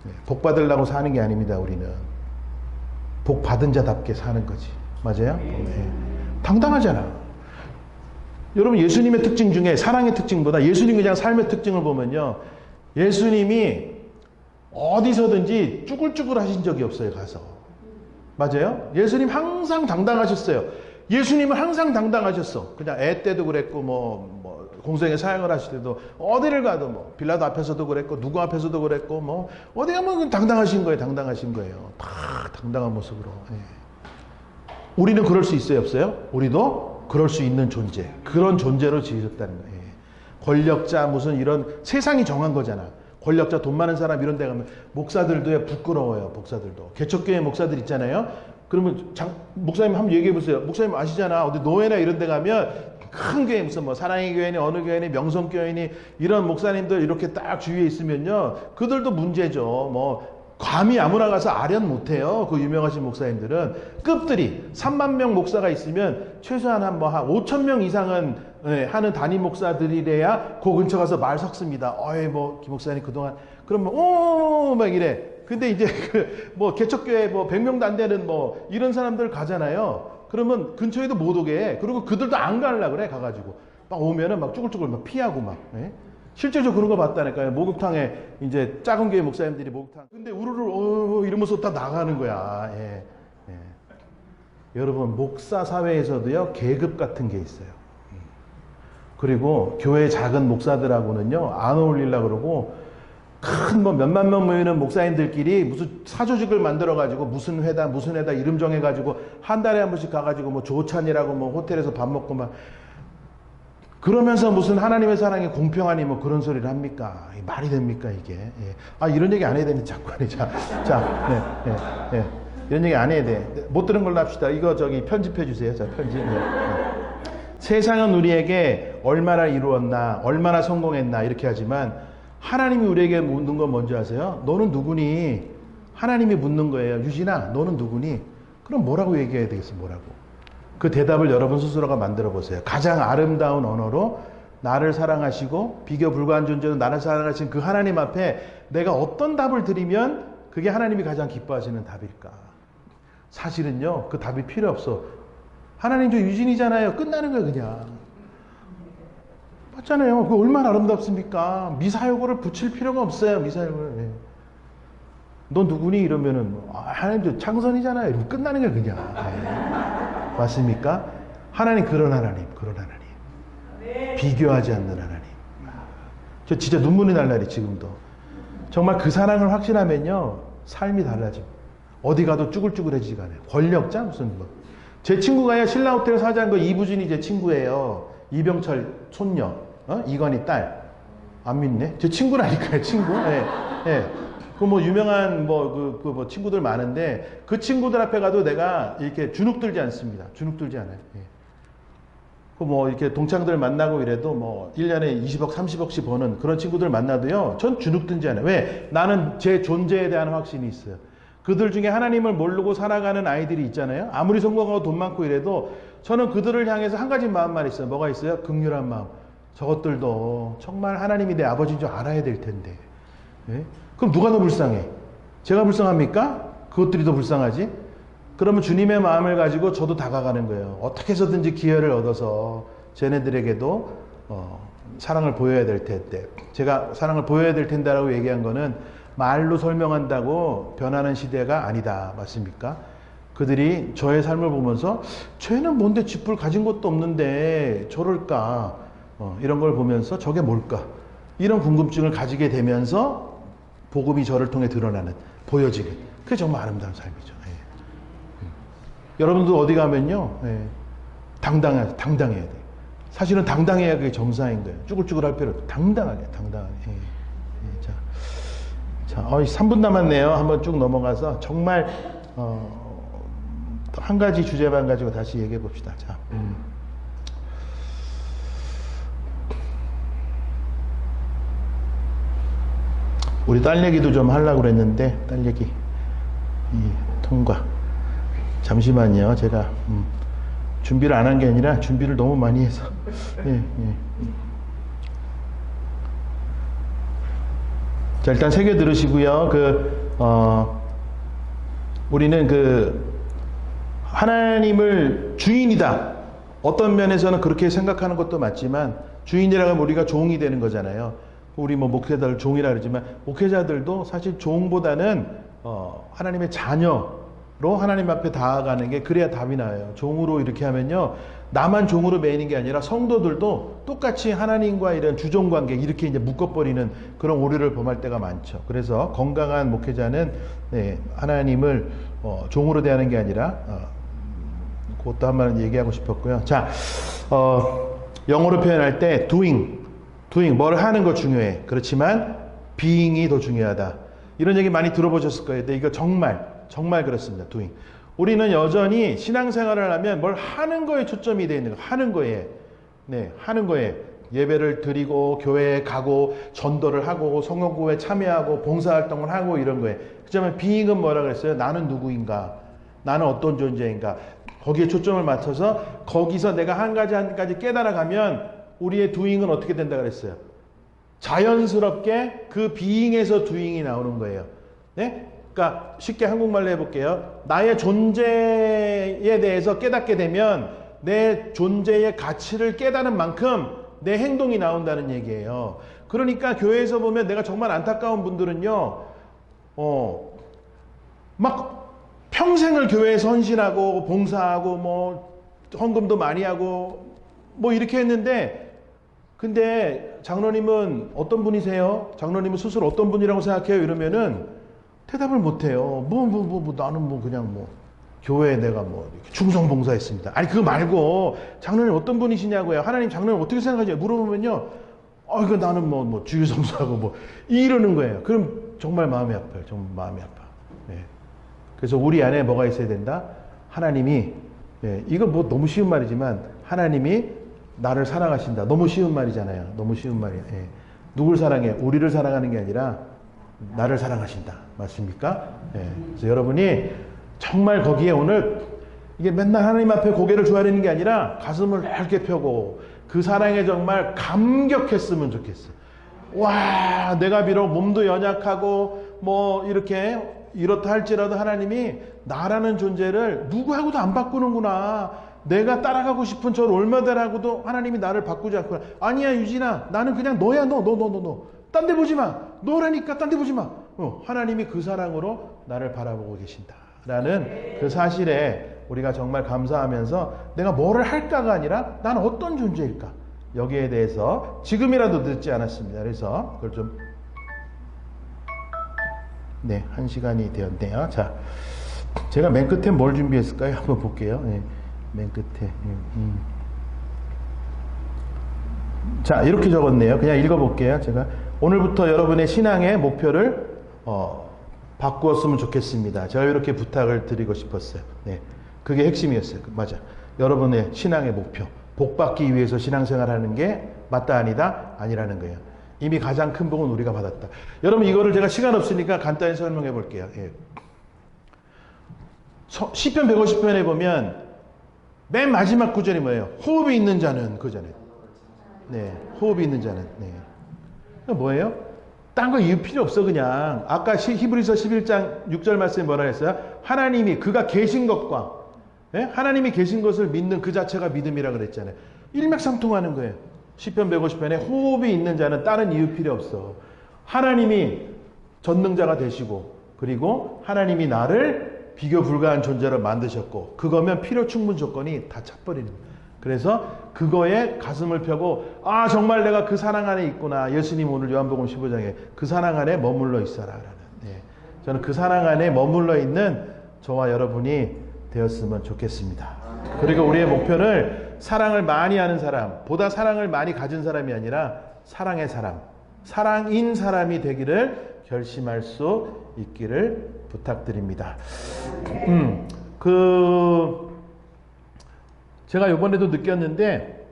예. 복 받으려고 사는 게 아닙니다. 우리는 복 받은 자답게 사는 거지. 맞아요? 예. 당당하잖아. 여러분 예수님의 특징 중에 사랑의 특징보다 예수님 그냥 삶의 특징을 보면요. 예수님이 어디서든지 쭈글쭈글 하신 적이 없어요. 가서. 맞아요? 예수님 항상 당당하셨어요. 예수님은 항상 당당하셨어. 그냥 애 때도 그랬고 뭐 공생에 사역을 하실 때도 어디를 가도 뭐 빌라도 앞에서도 그랬고 누구 앞에서도 그랬고 뭐 어디 가면 당당하신 거예요. 당당하신 거예요. 다 당당한 모습으로. 예. 우리는 그럴 수 있어요? 없어요? 우리도 그럴 수 있는 존재. 그런 존재로 지으셨다는 거예요. 예. 권력자 무슨 이런 세상이 정한 거잖아. 권력자 돈 많은 사람 이런 데 가면 목사들도 부끄러워요. 목사들도. 개척교회 목사들 있잖아요. 그러면 목사님 한번 얘기해 보세요. 목사님 아시잖아. 어디 노예나 이런 데 가면 큰 교회 무슨 뭐 사랑의 교회니 어느 교회니 명성교회니 이런 목사님들 이렇게 딱 주위에 있으면요. 그들도 문제죠. 뭐 감히 아무나 가서 아련 못해요. 그 유명하신 목사님들은 급들이 3만 명 목사가 있으면 최소한 한 5천 명 이상은 하는 담임 목사들이래야 그 근처 가서 말 섞습니다. 김 목사님 그동안 그러면 막 이래. 근데 이제 뭐 개척교회 뭐 100명도 안 되는 뭐 이런 사람들 가잖아요. 그러면 근처에도 못 오게 해. 그리고 그들도 안 가려고 그래. 가가지고 막 오면은 막 쭈글쭈글 막 피하고 막. 예? 실제로 그런 거 봤다니까요. 목욕탕에 이제 작은 교회 목사님들이 목욕탕. 근데 우르르 이러면서 다 나가는 거야. 예. 예. 여러분 목사 사회에서도요 계급 같은 게 있어요. 그리고 교회 작은 목사들하고는요 안 어울리려고 그러고 큰 뭐 몇만 명 모이는 목사님들끼리 무슨 사조직을 만들어 가지고 무슨 회다 이름 정해 가지고 한 달에 한 번씩 가 가지고 뭐 조찬이라고 뭐 호텔에서 밥 먹고 막 그러면서 무슨 하나님의 사랑이 공평하니 뭐 그런 소리를 합니까? 말이 됩니까 이게? 예. 이런 얘기 안 해야 되는데 자꾸 하네. 네. 이런 얘기 안 해야 돼. 못 들은 걸로 합시다. 이거 편집해 주세요. 자, 편집. 네. 세상은 우리에게 얼마나 이루었나, 얼마나 성공했나 이렇게 하지만 하나님이 우리에게 묻는 건 뭔지 아세요? 너는 누구니? 하나님이 묻는 거예요. 유진아, 너는 누구니? 그럼 뭐라고 얘기해야 되겠어? 뭐라고? 그 대답을 여러분 스스로가 만들어 보세요. 가장 아름다운 언어로 나를 사랑하시고 비교 불가한 존재로 나를 사랑하신 그 하나님 앞에 내가 어떤 답을 드리면 그게 하나님이 가장 기뻐하시는 답일까? 사실은요, 그 답이 필요 없어. 하나님 저 유진이잖아요. 끝나는 거예요, 그냥. 맞잖아요. 그 얼마나 아름답습니까? 미사여구를 붙일 필요가 없어요, 미사여구를. 예. 너 누구니? 이러면은, 하나님 저 창선이잖아요. 이러면 끝나는 거예요, 그냥. 예. 맞습니까? 하나님 그런 하나님, 그런 하나님. 비교하지 않는 하나님. 저 진짜 눈물이 날 날이 지금도. 정말 그 사랑을 확신하면요, 삶이 달라집니다. 어디 가도 쭈글쭈글해지지가 않아요. 권력자? 무슨 뭐. 제 친구가요, 신라호텔 사장그 이부진이 제 친구예요. 이병철 손녀, 이건희 딸. 안 믿네? 제 친구라니까요, 친구. 예, 예. 그 뭐 유명한 뭐 친구들 많은데 그 친구들 앞에 가도 내가 이렇게 주눅 들지 않습니다. 주눅 들지 않아요. 예. 그 뭐 이렇게 동창들 만나고 이래도 뭐 1년에 20억, 30억씩 버는 그런 친구들 만나도요, 전 주눅 들지 않아요. 왜? 나는 제 존재에 대한 확신이 있어요. 그들 중에 하나님을 모르고 살아가는 아이들이 있잖아요. 아무리 성공하고 돈 많고 이래도 저는 그들을 향해서 한 가지 마음만 있어요. 뭐가 있어요? 긍휼한 마음. 저것들도 정말 하나님이 내 아버지인 줄 알아야 될 텐데. 예? 그럼 누가 더 불쌍해? 제가 불쌍합니까? 그것들이 더 불쌍하지? 그러면 주님의 마음을 가지고 저도 다가가는 거예요. 어떻게 해서든지 기회를 얻어서 쟤네들에게도 사랑을 보여야 될 텐데. 제가 사랑을 보여야 될 텐데라고 얘기한 거는 말로 설명한다고 변하는 시대가 아니다. 맞습니까? 그들이 저의 삶을 보면서 쟤는 뭔데 쥐뿔 가진 것도 없는데 저럴까? 이런 걸 보면서 저게 뭘까? 이런 궁금증을 가지게 되면서 복음이 저를 통해 드러나는, 보여지는. 그게 정말 아름다운 삶이죠. 예. 여러분도 어디 가면요, 예. 당당해야 돼요. 사실은 당당해야 그게 정상인 거예요. 쭈글쭈글 할 필요 없고, 당당하게. 예. 예. 자, 3분 남았네요. 한번 쭉 넘어가서 정말 한 가지 주제만 가지고 다시 얘기해 봅시다. 자, 우리 딸 얘기도 좀 하려고 그랬는데 딸 얘기 통과. 잠시만요. 제가 준비를 안 한 게 아니라 준비를 너무 많이 해서. 예. 자, 일단 새겨 들으시고요. 우리는 하나님을 주인이다. 어떤 면에서는 그렇게 생각하는 것도 맞지만, 주인이라고 하면 우리가 종이 되는 거잖아요. 우리 뭐 목회자들 종이라 그러지만, 목회자들도 사실 종보다는 하나님의 자녀로 하나님 앞에 다가가는 게, 그래야 답이 나와요. 종으로 이렇게 하면요, 나만 종으로 매이는 게 아니라 성도들도 똑같이 하나님과 이런 주종 관계 이렇게 이제 묶어버리는 그런 오류를 범할 때가 많죠. 그래서 건강한 목회자는 하나님을 종으로 대하는 게 아니라, 그것도 한번 얘기하고 싶었고요. 자, 영어로 표현할 때 doing 뭘 하는 거 중요해. 그렇지만 being이 더 중요하다. 이런 얘기 많이 들어보셨을 거예요. 근데 이거 정말 그렇습니다. doing. 우리는 여전히 신앙생활을 하면 뭘 하는 거에 초점이 되어 있는 거예요. 하는 거에. 네, 하는 거에. 예배를 드리고 교회에 가고 전도를 하고 성령구에 참여하고 봉사활동을 하고 이런 거에. 그렇지만 being은 뭐라 그랬어요? 나는 누구인가? 나는 어떤 존재인가? 거기에 초점을 맞춰서 거기서 내가 한 가지 깨달아가면 우리의 doing은 어떻게 된다 그랬어요? 자연스럽게 그 being에서 doing이 나오는 거예요. 네? 그러니까 쉽게 한국말로 해볼게요. 나의 존재에 대해서 깨닫게 되면 내 존재의 가치를 깨닫는 만큼 내 행동이 나온다는 얘기예요. 그러니까 교회에서 보면 내가 정말 안타까운 분들은요, 막 평생을 교회에서 헌신하고 봉사하고 뭐 헌금도 많이 하고 뭐 이렇게 했는데, 근데 장로님은 어떤 분이세요? 장로님은 스스로 어떤 분이라고 생각해요? 이러면은 대답을 못해요. 나는 그냥 교회에 내가 충성 봉사했습니다. 아니, 그거 말고 장로님 어떤 분이시냐고요. 하나님 장로님 어떻게 생각하죠? 물어보면요, 이거 나는 주일 성수하고 이러는 거예요. 그럼 정말 마음이 아파요. 정말 마음이 아파. 예. 그래서 우리 안에 뭐가 있어야 된다? 하나님이, 이거 너무 쉬운 말이지만 하나님이 나를 사랑하신다. 너무 쉬운 말이잖아요. 너무 쉬운 말이에요. 예. 누굴 사랑해? 우리를 사랑하는 게 아니라 나를 사랑하신다. 맞습니까? 예. 그래서 여러분이 정말 거기에 오늘 이게 맨날 하나님 앞에 고개를 조아리는 게 아니라 가슴을 넓게 펴고 그 사랑에 정말 감격했으면 좋겠어. 와, 내가 비록 몸도 연약하고 뭐 이렇다 할지라도 하나님이 나라는 존재를 누구하고도 안 바꾸는구나. 내가 따라가고 싶은 저 롤모델하고도 하나님이 나를 바꾸지 않구나. 아니야 유진아, 나는 그냥 너야. 너. 딴 데 보지 마. 너라니까 딴 데 보지 마. 하나님이 그 사랑으로 나를 바라보고 계신다 라는 그 사실에 우리가 정말 감사하면서 내가 뭐를 할까가 아니라 나는 어떤 존재일까, 여기에 대해서 지금이라도 늦지 않았습니다. 그래서 그걸 좀, 네, 1시간이 되었네요. 자, 제가 맨 끝에 뭘 준비했을까요? 한번 볼게요. 네, 맨 끝에. 자, 이렇게 적었네요. 그냥 읽어볼게요. 제가 오늘부터 여러분의 신앙의 목표를 바꾸었으면 좋겠습니다. 제가 이렇게 부탁을 드리고 싶었어요. 네, 그게 핵심이었어요. 맞아. 여러분의 신앙의 목표, 복받기 위해서 신앙생활하는 게 맞다 아니다? 아니라는 거예요. 이미 가장 큰 복은 우리가 받았다. 여러분, 이거를 제가 시간 없으니까 간단히 설명해 볼게요. 예. 시편 150편에 보면 맨 마지막 구절이 뭐예요? 호흡이 있는 자는, 그잖아요. 네, 호흡이 있는 자는. 네. 뭐예요? 딴 거 이유 필요 없어. 그냥 아까 히브리서 11장 6절 말씀에 뭐라 했어요? 하나님이 그가 계신 것과, 예? 하나님이 계신 것을 믿는 그 자체가 믿음이라 그랬잖아요. 일맥상통하는 거예요. 시편 150편에 호흡이 있는 자는 다른 이유 필요 없어. 하나님이 전능자가 되시고, 그리고 하나님이 나를 비교 불가한 존재로 만드셨고, 그거면 필요 충분 조건이 다 차버리는 거예요. 그래서 그거에 가슴을 펴고, 아, 정말 내가 그 사랑 안에 있구나. 예수님 오늘 요한복음 15장에 그 사랑 안에 머물러 있어라 라는, 네. 저는 그 사랑 안에 머물러 있는 저와 여러분이 되었으면 좋겠습니다. 그리고 우리의 목표는 사랑을 많이 하는 사람, 보다 사랑을 많이 가진 사람이 아니라 사랑의 사람, 사랑인 사람이 되기를 결심할 수 있기를 부탁드립니다. 제가 이번에도 느꼈는데,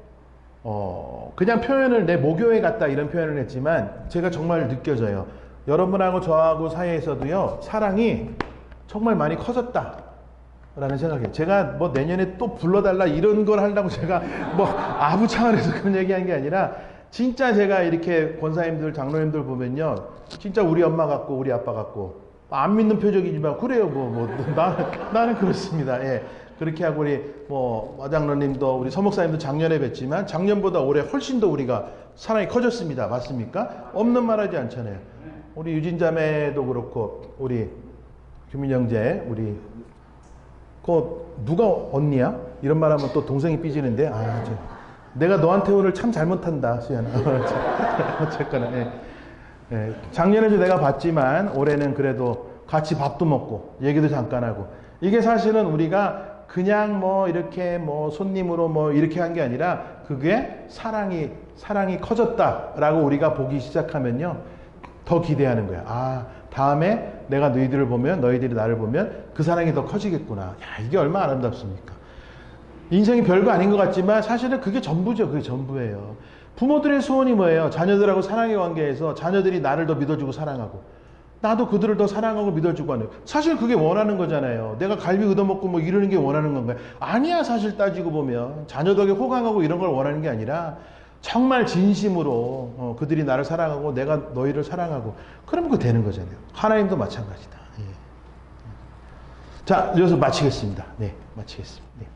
그냥 표현을 내 모교회 같다 이런 표현을 했지만, 제가 정말 느껴져요. 여러분하고 저하고 사이에서도요, 사랑이 정말 많이 커졌다 라는 생각이에요. 제가 뭐 내년에 또 불러달라 이런 걸 하려고 제가 뭐 아부 차원에서 그런 얘기한 게 아니라, 진짜 제가 이렇게 권사님들, 장로님들 보면요, 진짜 우리 엄마 같고 우리 아빠 같고, 안 믿는 표정이지만 그래요. 나는 그렇습니다. 예. 그렇게 하고 우리 마장로님도 우리 서목사님도 작년에 뵀지만 작년보다 올해 훨씬 더 우리가 사랑이 커졌습니다. 맞습니까? 없는 말 하지 않잖아요. 우리 유진자매도 그렇고, 우리 규민형제, 우리 누가 언니야? 이런 말 하면 또 동생이 삐지는데, 내가 너한테 오늘 참 잘못한다, 수연아. 어쨌거나, 예. 예. 작년에도 내가 봤지만 올해는 그래도 같이 밥도 먹고 얘기도 잠깐 하고, 이게 사실은 우리가 그냥 이렇게 손님으로 이렇게 한 게 아니라, 그게 사랑이 커졌다라고 우리가 보기 시작하면요, 더 기대하는 거야. 아, 다음에 내가 너희들을 보면, 너희들이 나를 보면 그 사랑이 더 커지겠구나. 야, 이게 얼마나 아름답습니까? 인생이 별거 아닌 것 같지만 사실은 그게 전부죠. 그게 전부예요. 부모들의 소원이 뭐예요? 자녀들하고 사랑의 관계에서 자녀들이 나를 더 믿어주고 사랑하고, 나도 그들을 더 사랑하고 믿어주고 하는, 사실 그게 원하는 거잖아요. 내가 갈비 얻어먹고 이러는 게 원하는 건가요? 아니야. 사실 따지고 보면 자녀들에게 호강하고 이런 걸 원하는 게 아니라, 정말 진심으로 그들이 나를 사랑하고 내가 너희를 사랑하고, 그러면 그거 되는 거잖아요. 하나님도 마찬가지다. 예. 자, 여기서 마치겠습니다. 네, 마치겠습니다. 네.